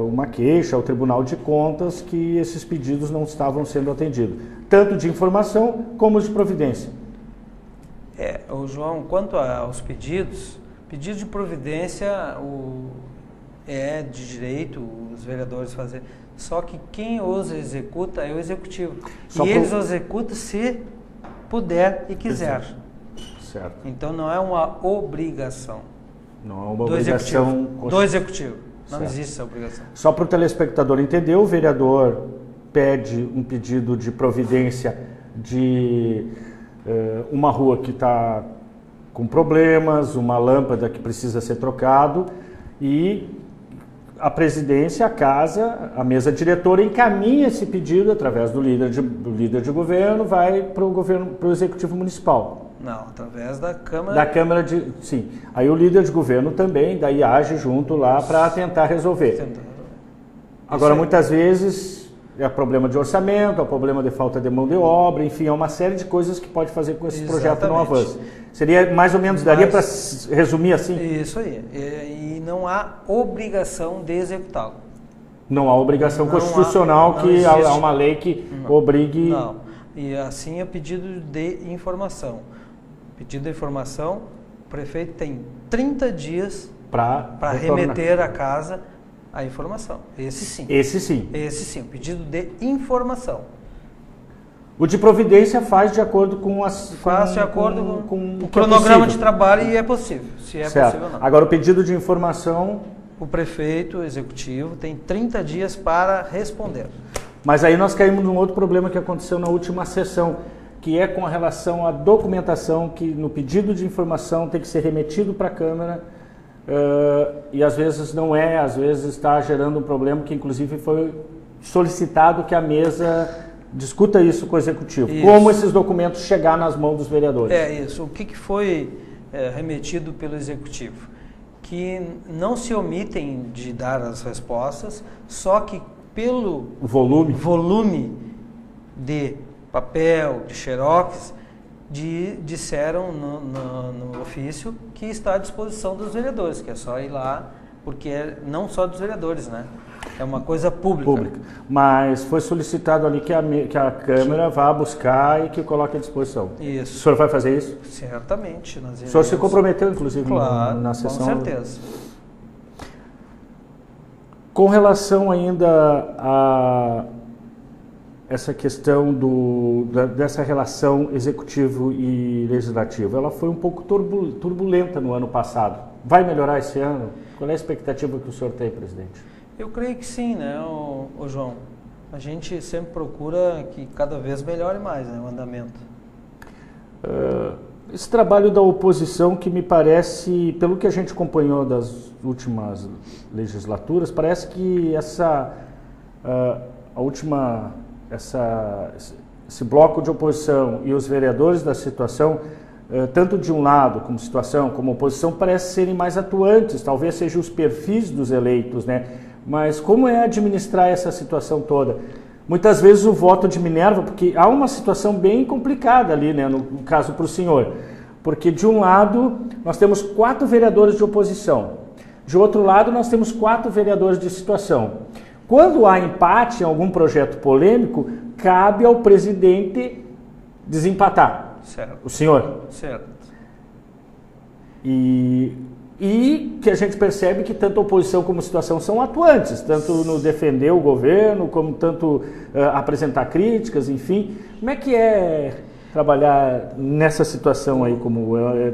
uma queixa ao Tribunal de Contas que esses pedidos não estavam sendo atendidos, tanto de informação como de providência. João, quanto aos pedidos de providência é de direito os vereadores fazerem, só que quem os executa é o Executivo. Eles os executam se puder e quiser. Certo. Então não é uma obrigação. Não é uma obrigação do Executivo. Não existe essa obrigação. Só para o telespectador entender, o vereador pede um pedido de providência de uma rua que está com problemas, uma lâmpada que precisa ser trocado e a presidência, a casa, a mesa diretora encaminha esse pedido através do líder de governo, vai para o Executivo Municipal. Não, através da Câmara. Da Câmara sim. Aí o líder de governo também, daí age junto lá para tentar resolver. Agora, muitas vezes, é problema de orçamento, é problema de falta de mão de obra, enfim, é uma série de coisas que pode fazer com que esse projeto não avance. Seria mais ou menos, daria para resumir assim? Isso aí. E não há obrigação de executá-lo. Não há obrigação constitucional que há uma lei que obrigue... Não. E assim é pedido de informação. Pedido de informação, o prefeito tem 30 dias para remeter à casa a informação. Esse sim. Esse sim. Esse sim, pedido de informação. O de providência faz de acordo com o cronograma de trabalho e é possível, se é possível ou não. Agora, o pedido de informação... O prefeito, o executivo, tem 30 dias para responder. Mas aí nós caímos num outro problema que aconteceu na última sessão, que é com relação à documentação, que no pedido de informação tem que ser remetido para a Câmara, e às vezes não é, às vezes está gerando um problema que inclusive foi solicitado que a mesa discuta isso com o Executivo. Isso. Como esses documentos chegar nas mãos dos vereadores. É isso. O que foi remetido pelo Executivo? Que não se omitem de dar as respostas, só que pelo volume de papel, de xerox, disseram no ofício que está à disposição dos vereadores, que é só ir lá, porque não só dos vereadores, né? É uma coisa pública. Mas foi solicitado ali que a Câmara vá buscar e que coloque à disposição. Isso. O senhor vai fazer isso? Certamente. O senhor se comprometeu, inclusive, na sessão? Com certeza. Com relação ainda a essa questão dessa relação executivo e legislativo, ela foi um pouco turbulenta no ano passado. Vai melhorar esse ano? Qual é a expectativa que o senhor tem, presidente? Eu creio que sim, né, o João? A gente sempre procura que cada vez melhore mais, né, o andamento. Esse trabalho da oposição, que me parece, pelo que a gente acompanhou das últimas legislaturas, parece que esse bloco de oposição e os vereadores da situação, tanto de um lado como situação, como oposição, parece serem mais atuantes, talvez sejam os perfis dos eleitos, né? Mas como é administrar essa situação toda? Muitas vezes o voto de Minerva, porque há uma situação bem complicada ali, né, no caso para o senhor, porque de um lado nós temos 4 vereadores de oposição, de outro lado nós temos 4 vereadores de situação. Quando há empate em algum projeto polêmico, cabe ao presidente desempatar. Certo. O senhor? Certo. E que a gente percebe que tanto a oposição como a situação são atuantes, tanto no defender o governo, como tanto apresentar críticas, enfim. Como é que é trabalhar nessa situação aí?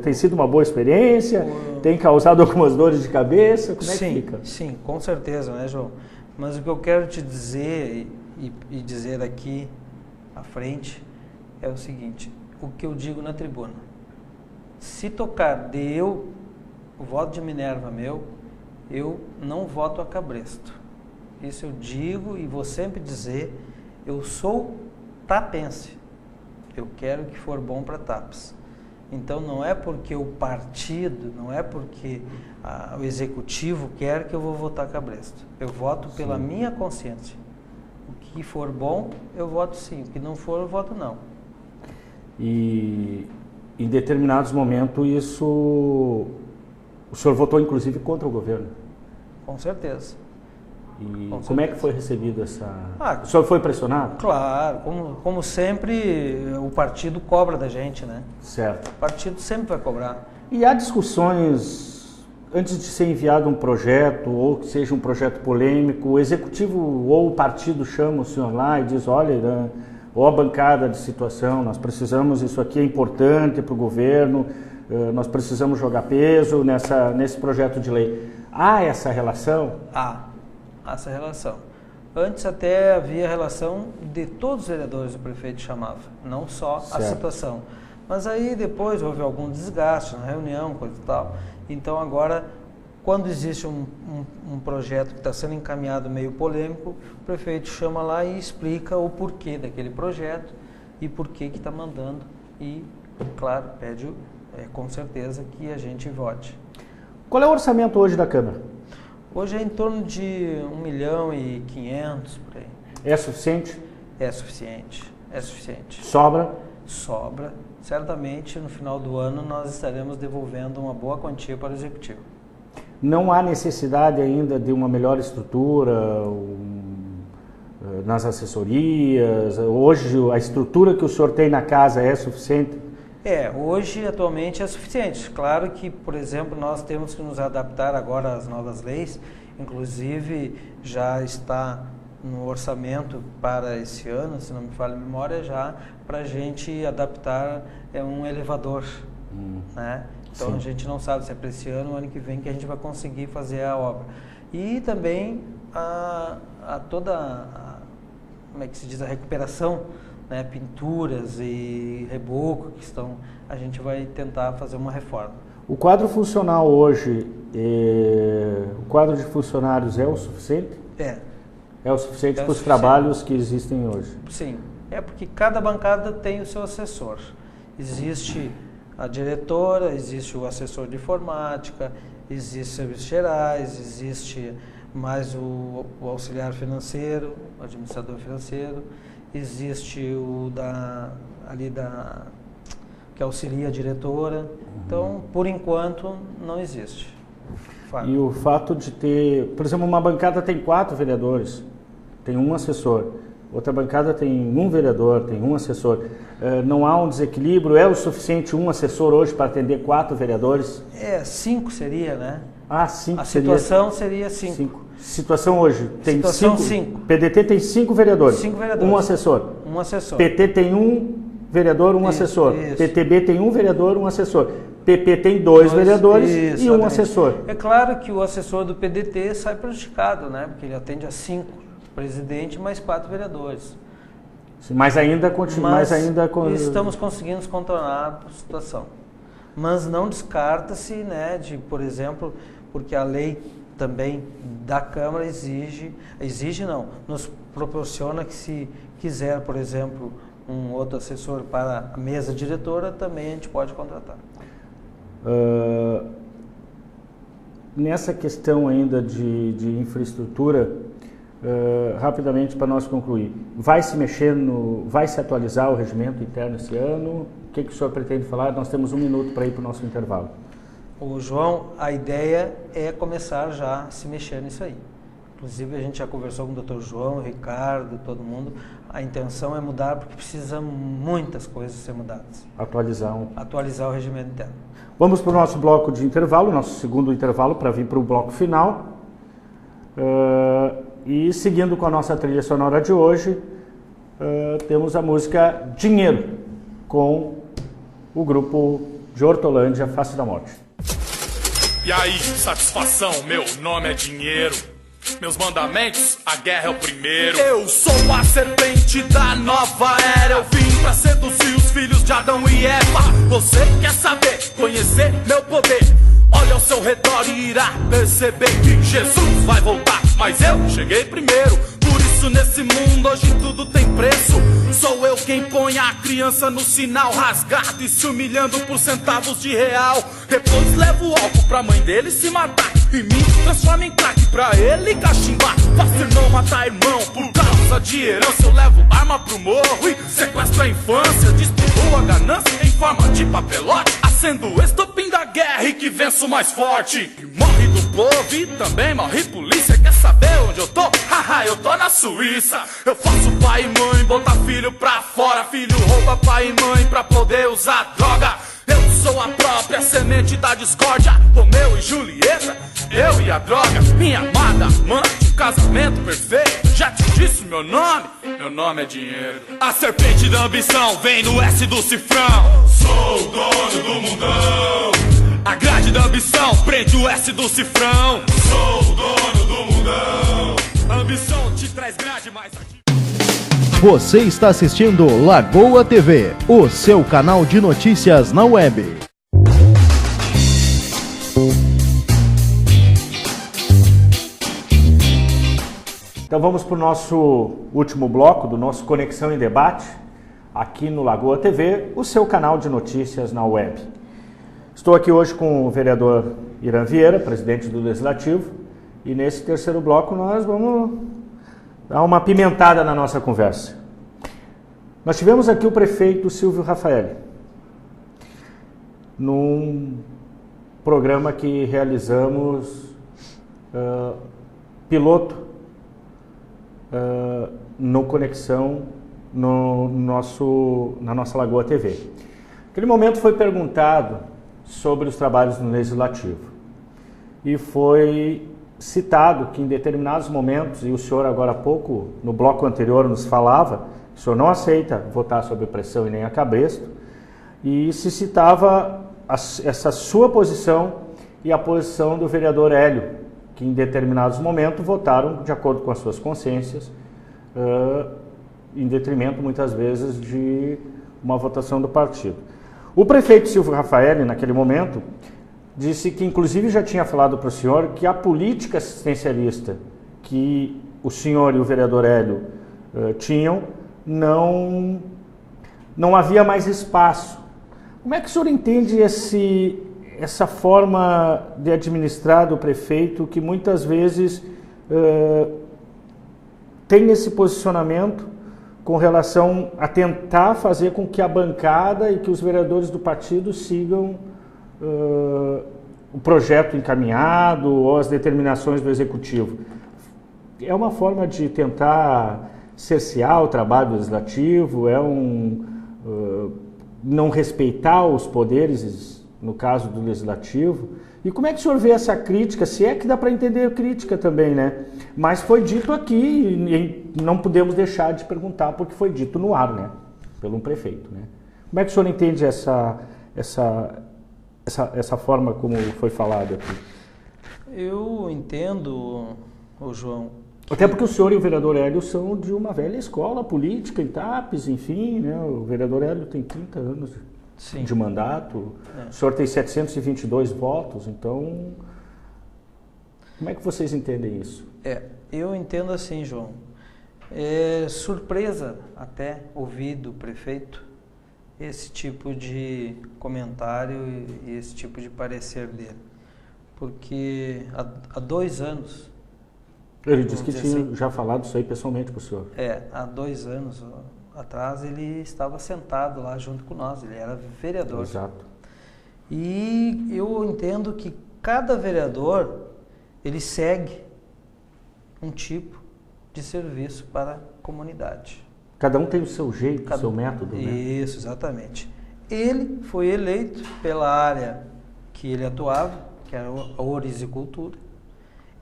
Tem sido uma boa experiência? Tem causado algumas dores de cabeça? Como é que fica? Sim, com certeza, né, João? Mas o que eu quero te dizer e dizer aqui à frente é o seguinte, o que eu digo na tribuna. Se tocar o voto de Minerva meu, eu não voto a cabresto. Isso eu digo e vou sempre dizer, eu sou tapense. Eu quero que for bom para Tapas. Então não é porque o partido, não é porque o executivo quer que eu vou votar cabresto. Eu voto pela minha consciência. O que for bom, eu voto sim. O que não for, eu voto não. E em determinados momentos o senhor votou, inclusive, contra o governo? Com certeza. E como é que foi recebido essa... O senhor foi pressionado? Claro, como sempre, o partido cobra da gente, né? Certo. O partido sempre vai cobrar. E há discussões, antes de ser enviado um projeto, ou que seja um projeto polêmico, o executivo ou o partido chama o senhor lá e diz, olha, ou a bancada de situação, nós precisamos, isso aqui é importante para o governo, nós precisamos jogar peso nesse projeto de lei. Há essa relação? Há essa relação. Antes até havia relação de todos os vereadores o prefeito chamava, não só a situação. Mas aí depois houve algum desgaste na reunião, coisa e tal. Então agora, quando existe um projeto que está sendo encaminhado meio polêmico, o prefeito chama lá e explica o porquê daquele projeto e por que está mandando e, claro, pede com certeza que a gente vote. Qual é o orçamento hoje da Câmara? Hoje é em torno de 1.500.000, por aí. É suficiente? É suficiente, é suficiente. Sobra? Sobra. Certamente, no final do ano, nós estaremos devolvendo uma boa quantia para o Executivo. Não há necessidade ainda de uma melhor estrutura nas assessorias? Hoje, a estrutura que o senhor tem na casa é suficiente? Hoje, atualmente, é suficiente. Claro que, por exemplo, nós temos que nos adaptar agora às novas leis. Inclusive, já está no orçamento para esse ano, se não me falha a memória, já para a gente adaptar um elevador, né? Então a gente não sabe se é para esse ano ou ano que vem que a gente vai conseguir fazer a obra. E também como é que se diz, a recuperação, né? Pinturas e reboco a gente vai tentar fazer uma reforma. O quadro funcional hoje, o quadro de funcionários é o suficiente? É o suficiente para os trabalhos que existem hoje? Sim, porque cada bancada tem o seu assessor. Existe a diretora, existe o assessor de informática, existe serviços gerais, existe mais o auxiliar financeiro, o administrador financeiro, existe o que auxilia a diretora. Então, por enquanto, não existe. E o fato de ter, por exemplo, uma bancada tem 4 vereadores, tem um assessor. Outra bancada tem um vereador, tem um assessor. Não há um desequilíbrio? É o suficiente um assessor hoje para atender 4 vereadores? 5 seria, né? 5 A situação seria 5. Situação hoje tem 5. PDT tem 5 vereadores. 5 vereadores. Um assessor. Um assessor. PT tem um vereador, um assessor. Isso. PTB tem um vereador, um assessor. PP tem 2 vereadores e um assessor. É claro que o assessor do PDT sai prejudicado, né? Porque ele atende a 5 presidente mais 4 vereadores. Sim, mas ainda continua. Estamos conseguindo contornar a situação. Mas não descarta-se, né, por exemplo, porque a lei também da Câmara nos proporciona que, se quiser, por exemplo, um outro assessor para a mesa diretora, também a gente pode contratar. Nessa questão ainda de infraestrutura, rapidamente para nós concluir, vai se atualizar o regimento interno esse ano? O que o senhor pretende falar? Nós temos 1 minuto para ir para o nosso intervalo. João, a ideia é começar já a se mexer nisso aí. Inclusive a gente já conversou com o Dr. João, o Ricardo, todo mundo. A intenção é mudar porque precisa muitas coisas ser mudadas. Atualizar o regimento interno. Vamos para o nosso bloco de intervalo, nosso segundo intervalo, para vir para o bloco final. E seguindo com a nossa trilha sonora de hoje, temos a música Dinheiro, com o grupo de Hortolândia, Face da Morte. E aí, satisfação, meu nome é Dinheiro. Meus mandamentos, a guerra é o primeiro. Eu sou a serpente da nova era. Eu vim pra seduzir os filhos de Adão e Eva. Você quer saber, conhecer meu poder? Olha ao seu redor e irá perceber que Jesus vai voltar, mas eu cheguei primeiro. Por isso nesse mundo hoje tudo tem preço. Sou eu quem põe a criança no sinal rasgado e se humilhando por centavos de real. Depois levo o álcool pra mãe dele se matar e me transforma em crack pra ele cachimbar. Faço irmão matar irmão por causa de herança. Eu levo arma pro morro e sequestro a infância. Distribuo a ganância em forma de papelote, acendo o estopim da guerra e que venço o mais forte. Que morre do povo e também morre polícia. Quer saber onde eu tô? Haha, eu tô na Suíça. Eu faço pai e mãe botar filho pra fora. Filho rouba pai e mãe pra poder usar droga. Eu sou a própria semente da discórdia. Romeu e Julieta, eu e a droga. Minha amada amante, um casamento perfeito. Já te disse meu nome é Dinheiro. A serpente da ambição vem no S do cifrão. Sou o dono do mundão. A grade da ambição prende o S do cifrão. Sou o dono do mundão. A ambição te traz grade mais aqui. Você está assistindo Lagoa TV, o seu canal de notícias na web. Então vamos para o nosso último bloco do nosso Conexão em Debate, aqui no Lagoa TV, o seu canal de notícias na web. Estou aqui hoje com o vereador Irã Vieira, presidente do Legislativo, e nesse terceiro bloco nós vamos dar uma apimentada na nossa conversa. Nós tivemos aqui o prefeito Silvio Rafaeli, num programa que realizamos piloto no Conexão na nossa Lagoa TV. Naquele momento foi perguntado sobre os trabalhos no Legislativo e foi citado que em determinados momentos, e o senhor agora há pouco, no bloco anterior, nos falava, o senhor não aceita votar sob pressão e nem a cabresto, e se citava essa sua posição e a posição do vereador Hélio, que em determinados momentos votaram de acordo com as suas consciências, em detrimento muitas vezes de uma votação do partido. O prefeito Silvio Rafael, naquele momento, disse que inclusive já tinha falado para o senhor que a política assistencialista que o senhor e o vereador Hélio tinham, não havia mais espaço. Como é que o senhor entende essa forma de administrar do prefeito que muitas vezes tem esse posicionamento com relação a tentar fazer com que a bancada e que os vereadores do partido sigam o projeto encaminhado ou as determinações do executivo? É uma forma de tentar cercear o trabalho legislativo, não respeitar os poderes, no caso do legislativo. E como é que o senhor vê essa crítica? Se é que dá para entender crítica também, né? Mas foi dito aqui e não podemos deixar de perguntar porque foi dito no ar, né? Pelo prefeito, né? Como é que o senhor entende essa forma como foi falado aqui? Eu entendo, João. Até porque o senhor e o vereador Hélio são de uma velha escola política, em TAPES, enfim, né? O vereador Hélio tem 30 anos de mandato, o senhor tem 722 votos, então como é que vocês entendem isso? Eu entendo assim, João. É surpresa até ouvir do prefeito esse tipo de comentário e esse tipo de parecer dele. Porque há 2 anos... Ele disse que tinha já falado isso aí pessoalmente para o senhor. Há 2 anos atrás ele estava sentado lá junto com nós, ele era vereador. Exato. E eu entendo que cada vereador, ele segue um tipo de serviço para a comunidade. Cada um tem o seu jeito, o seu método, né? Isso, exatamente. Ele foi eleito pela área que ele atuava, que era a orizicultura,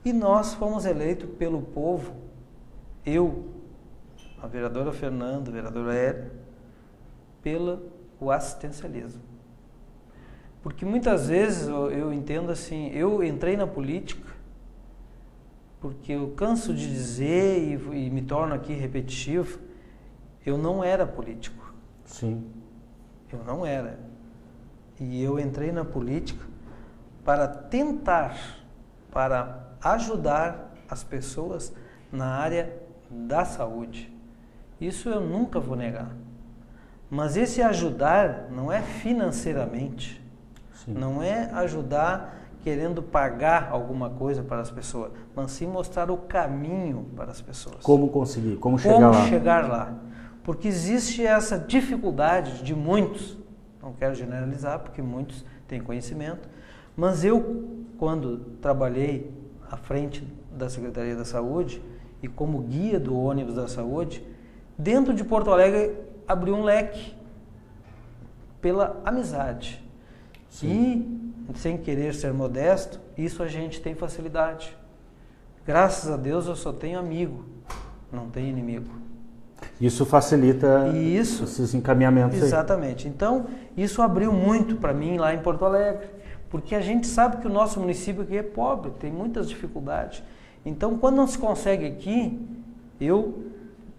e nós fomos eleitos pelo povo, eu, a vereadora Fernanda, a vereadora Hélio, pelo assistencialismo. Porque muitas vezes eu entendo assim, eu entrei na política porque eu canso de dizer e me torno aqui repetitivo, eu não era político. Sim. Eu não era. E eu entrei na política para tentar, para ajudar as pessoas na área da saúde. Isso eu nunca vou negar. Mas esse ajudar não é financeiramente. Sim. Não é ajudar querendo pagar alguma coisa para as pessoas, mas sim mostrar o caminho para as pessoas. Como conseguir, como chegar lá. Porque existe essa dificuldade de muitos, não quero generalizar, porque muitos têm conhecimento, mas eu, quando trabalhei à frente da Secretaria da Saúde e como guia do ônibus da saúde, dentro de Porto Alegre abriu um leque pela amizade. Sim. E, sem querer ser modesto, isso a gente tem facilidade. Graças a Deus eu só tenho amigo, não tenho inimigo. Isso facilita esses encaminhamentos. Exatamente. Aí. Então, isso abriu muito para mim lá em Porto Alegre, porque a gente sabe que o nosso município aqui é pobre, tem muitas dificuldades. Então, quando não se consegue aqui, eu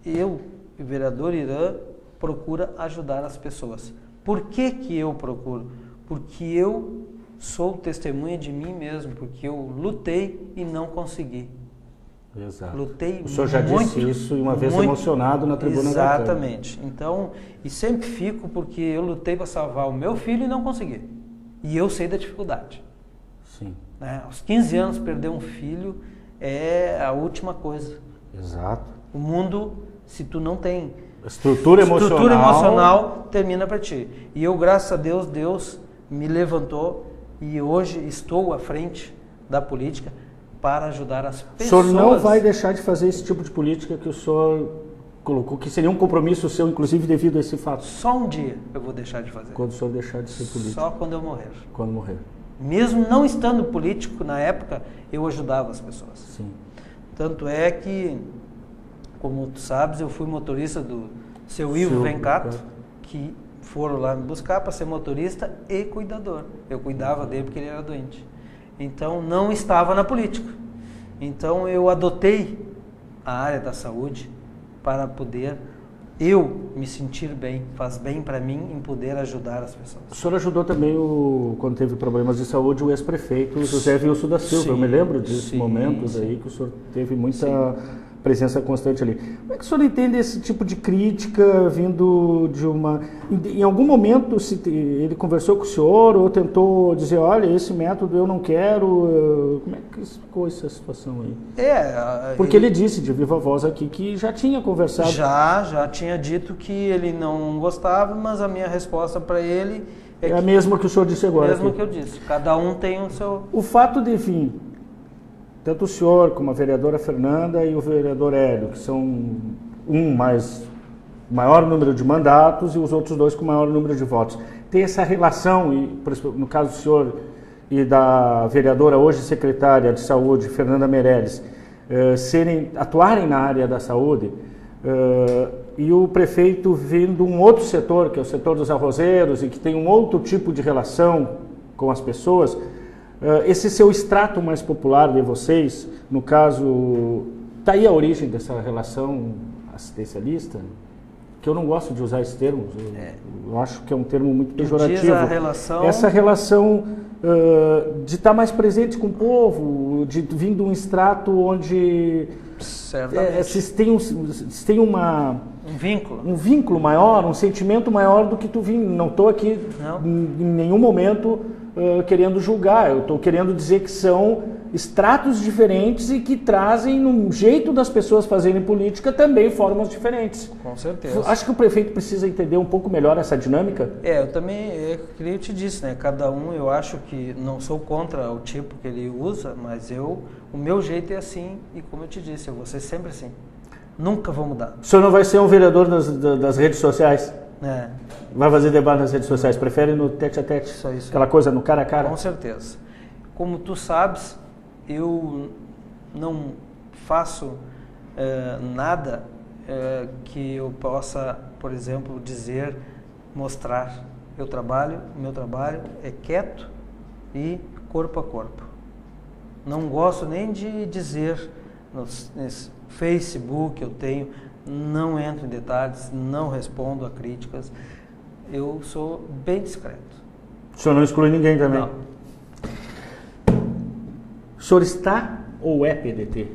e o vereador Irã procura ajudar as pessoas. Por que eu procuro? Porque eu sou testemunha de mim mesmo, porque eu lutei e não consegui. Exato. Lutei muito. O senhor já disse isso uma vez emocionado na tribuna da Câmara. Exatamente. Então, e sempre fico porque eu lutei para salvar o meu filho e não consegui. E eu sei da dificuldade. Sim. Né? Aos 15 anos, perder um filho é a última coisa. Exato. O mundo, se tu não tem estrutura emocional, termina para ti. E eu, graças a Deus, Deus me levantou e hoje estou à frente da política para ajudar as pessoas. O senhor não vai deixar de fazer esse tipo de política que o senhor colocou, que seria um compromisso seu, inclusive devido a esse fato? Só um dia eu vou deixar de fazer. Quando o senhor deixar de ser político? Só quando eu morrer. Quando morrer. Mesmo não estando político na época, eu ajudava as pessoas. Sim. Tanto é que, como tu sabes, eu fui motorista do seu Ivo Vencato, que foram lá me buscar para ser motorista e cuidador. Eu cuidava dele porque ele era doente. Então, não estava na política. Então, eu adotei a área da saúde para poder eu me sentir bem, faz bem para mim em poder ajudar as pessoas. O senhor ajudou também, quando teve problemas de saúde, o ex-prefeito José Vilso da Silva. Sim, eu me lembro desses momentos sim. aí que o senhor teve muita presença constante ali. Como é que o senhor entende esse tipo de crítica vindo de uma... Em algum momento ele conversou com o senhor ou tentou dizer, olha, esse método eu não quero... Como é que ficou essa situação aí? Porque ele disse de viva voz aqui que já tinha conversado. Já tinha dito que ele não gostava, mas a minha resposta para ele é a mesma que o senhor disse agora. Mesmo que eu disse. Cada um tem o seu... O fato de vir... Tanto o senhor como a vereadora Fernanda e o vereador Hélio, que são maior número de mandatos e os outros dois com maior número de votos. Tem essa relação, e no caso do senhor e da vereadora hoje secretária de saúde, Fernanda Meirelles, atuarem na área da saúde, e o prefeito vindo um outro setor, que é o setor dos arrozeiros, e que tem um outro tipo de relação com as pessoas. Esse seu extrato mais popular de vocês, no caso, está aí a origem dessa relação assistencialista? Que eu não gosto de usar esse termo, eu acho que é um termo muito pejorativo. Diz a relação... Essa relação de estar mais presente com o povo, de vir de um extrato onde vocês têm um vínculo maior, um sentimento maior do que tu vim. Não estou aqui em nenhum momento querendo julgar, eu estou querendo dizer que são estratos diferentes e que trazem no jeito das pessoas fazerem política também formas diferentes. Com certeza. Acho que o prefeito precisa entender um pouco melhor essa dinâmica. Eu também, que eu te disse, né? Cada um, eu acho que não sou contra o tipo que ele usa, mas o meu jeito é assim e como eu te disse, eu vou ser sempre assim. Nunca vou mudar. O senhor não vai ser um vereador das redes sociais? Vai fazer debate nas redes sociais? Prefere no tete-a-tete? Isso. Aquela coisa no cara a cara? Com certeza. Como tu sabes, eu não faço nada que eu possa, por exemplo, mostrar. Meu trabalho é quieto e corpo a corpo. Não gosto nem de dizer nesse Facebook eu tenho, não entro em detalhes, não respondo a críticas. Eu sou bem discreto. O senhor não exclui ninguém também? Não. O senhor está ou é PDT?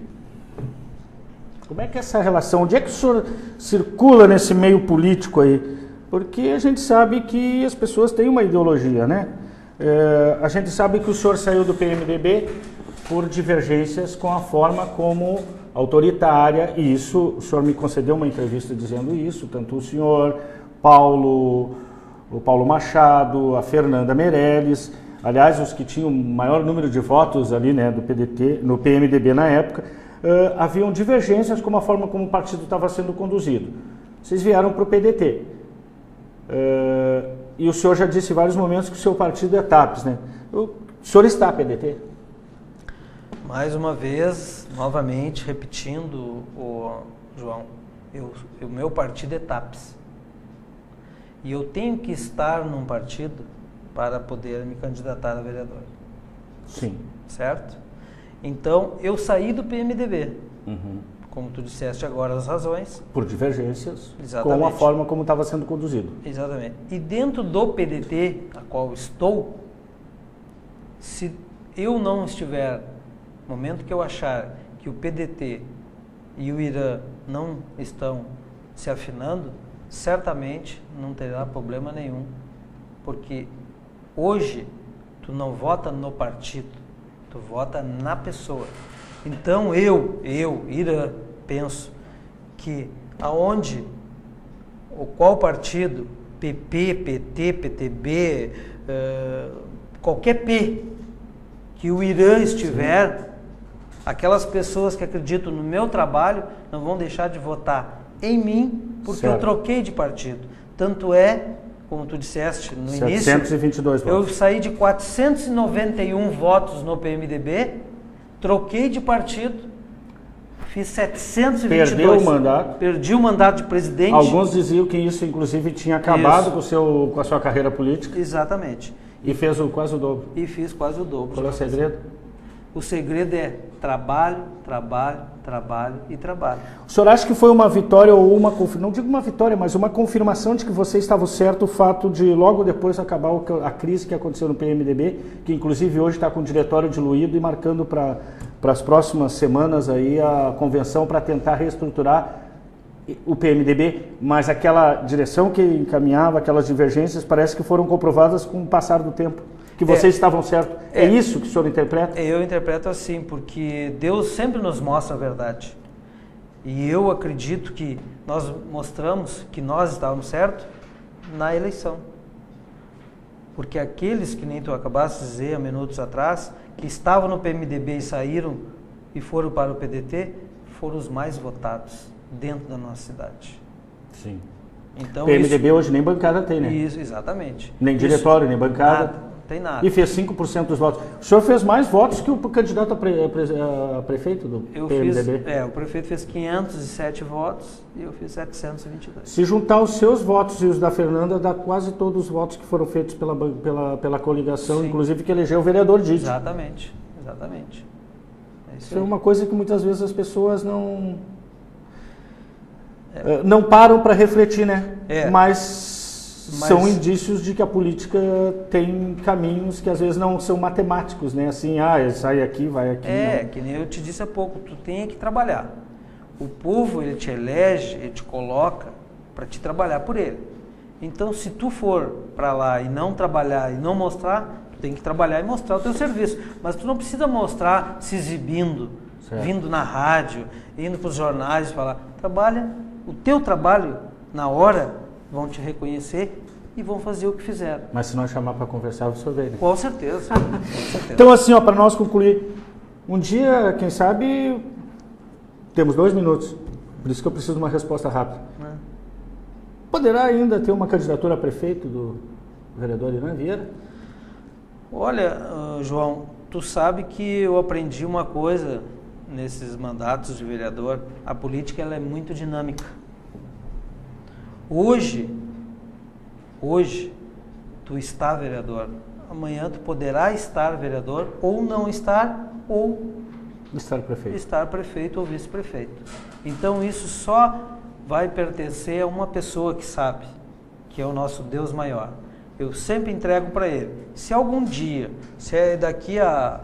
Como é que é essa relação? Onde é que o senhor circula nesse meio político aí? Porque a gente sabe que as pessoas têm uma ideologia, né? A gente sabe que o senhor saiu do PMDB por divergências com a forma como autoritária, e isso, o senhor me concedeu uma entrevista dizendo isso, tanto o senhor, o Paulo Machado, a Fernanda Meirelles, aliás, os que tinham maior número de votos ali, né, do PDT, no PMDB na época, haviam divergências com a forma como o partido estava sendo conduzido. Vocês vieram para o PDT. E o senhor já disse em vários momentos que o seu partido é TAPS, né? O senhor está PDT? Mais uma vez, novamente, repetindo, João, o meu partido é TAPS. E eu tenho que estar num partido para poder me candidatar a vereador. Sim. Certo? Então, eu saí do PMDB. Como tu disseste agora as razões. Por divergências. Exatamente. Com a forma como estava sendo conduzido. Exatamente. E dentro do PDT, a qual estou, se eu não estiver, no momento que eu achar que o PDT e o Irã não estão se afinando, certamente não terá problema nenhum. Porque hoje, tu não vota no partido, tu vota na pessoa. Então Irã, penso que qual partido, PP, PT, PTB, qualquer P que o Irã estiver, aquelas pessoas que acreditam no meu trabalho não vão deixar de votar em mim, porque eu troquei de partido. Tanto é como tu disseste no 722 início, eu votos. saí de 491 votos no PMDB, troquei de partido, fiz 722. Perdeu o mandato. Perdi o mandato de presidente. Alguns diziam que isso, inclusive, tinha acabado com a sua carreira política. Exatamente. E fez quase o dobro. E fiz quase o dobro. Qual é o segredo? O segredo é trabalho, trabalho, trabalho e trabalho. O senhor acha que foi uma vitória ou não digo uma vitória, mas uma confirmação de que você estava certo o fato de logo depois acabar a crise que aconteceu no PMDB, que inclusive hoje está com o diretório diluído e marcando para as próximas semanas aí a convenção para tentar reestruturar o PMDB, mas aquela direção que encaminhava, aquelas divergências, parece que foram comprovadas com o passar do tempo, que vocês estavam certos. É isso que o senhor interpreta? Eu interpreto assim, porque Deus sempre nos mostra a verdade. E eu acredito que nós mostramos que nós estávamos certos na eleição. Porque aqueles que nem tu acabaste de dizer há minutos atrás, que estavam no PMDB e saíram e foram para o PDT, foram os mais votados dentro da nossa cidade. Sim. Então, PMDB hoje nem bancada tem, né? Isso, exatamente. Nem diretório, nem bancada. Nada, não tem nada. E fez 5% dos votos. O senhor fez mais votos que o candidato a prefeito do PMDB? O prefeito fez 507 votos e eu fiz 722. Se juntar os seus votos e os da Fernanda, dá quase todos os votos que foram feitos pela coligação, sim, inclusive que elegeu o vereador Didi. Exatamente, exatamente. Isso é uma coisa que muitas vezes as pessoas não param para refletir, né? Mas são indícios de que a política tem caminhos que às vezes não são matemáticos, né? Assim, ele sai aqui, vai aqui. Que nem eu te disse há pouco, tu tem que trabalhar. O povo, ele te elege, ele te coloca para te trabalhar por ele. Então, se tu for para lá e não trabalhar e não mostrar, tu tem que trabalhar e mostrar o teu serviço. Mas tu não precisa mostrar se exibindo, vindo na rádio, indo para os jornais e falar. Trabalha. O teu trabalho, na hora, vão te reconhecer e vão fazer o que fizeram. Mas se nós chamar para conversar, você vê, né? Com certeza. Com certeza. Então, assim, para nós concluir, um dia, quem sabe, temos 2 minutos, por isso que eu preciso de uma resposta rápida. Poderá ainda ter uma candidatura a prefeito do vereador Irã Vieira? Olha, João, tu sabe que eu aprendi uma coisa nesses mandatos de vereador. A política ela é muito dinâmica. Hoje tu está vereador, amanhã tu poderá estar vereador ou não estar, ou estar prefeito ou vice-prefeito. Então isso só vai pertencer a uma pessoa que sabe, que é o nosso Deus maior. Eu sempre entrego para ele. Se algum dia, se é daqui a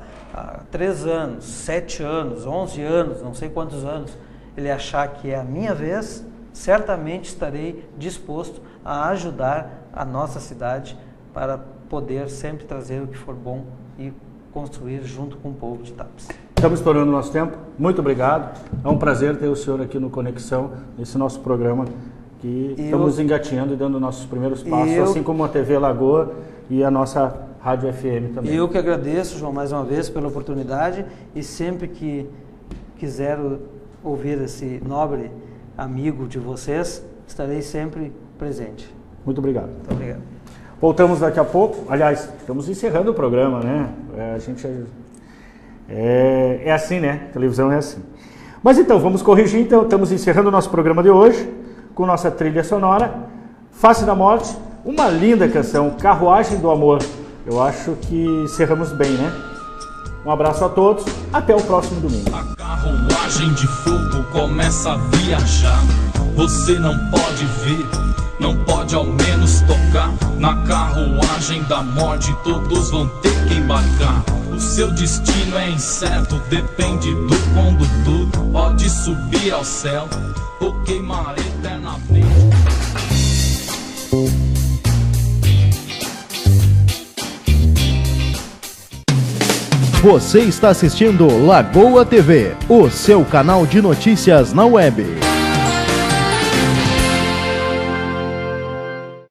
3 anos, 7 anos, 11 anos, não sei quantos anos, ele achar que é a minha vez, certamente estarei disposto a ajudar a nossa cidade para poder sempre trazer o que for bom e construir junto com o povo de Tapes. Estamos estourando o nosso tempo. Muito obrigado. É um prazer ter o senhor aqui no Conexão, nesse nosso programa que estamos engatinhando e dando nossos primeiros passos, assim como a TV Lagoa e a nossa Rádio FM também. Eu que agradeço, João, mais uma vez pela oportunidade e sempre que quiser ouvir esse nobre amigo de vocês, estarei sempre presente. Muito obrigado. Muito obrigado. Voltamos daqui a pouco. Aliás, estamos encerrando o programa, né? A gente é assim, né? A televisão é assim. Mas então, vamos corrigir. Então, estamos encerrando o nosso programa de hoje com nossa trilha sonora, Face da Morte, uma linda canção, Carruagem do Amor. Eu acho que encerramos bem, né? Um abraço a todos, até o próximo domingo. A carruagem de fogo começa a viajar. Você não pode ver, não pode ao menos tocar. Na carruagem da morte todos vão ter que embarcar. O seu destino é incerto, depende do condutor. Pode subir ao céu ou queimar eternamente. Você está assistindo Lagoa TV, o seu canal de notícias na web.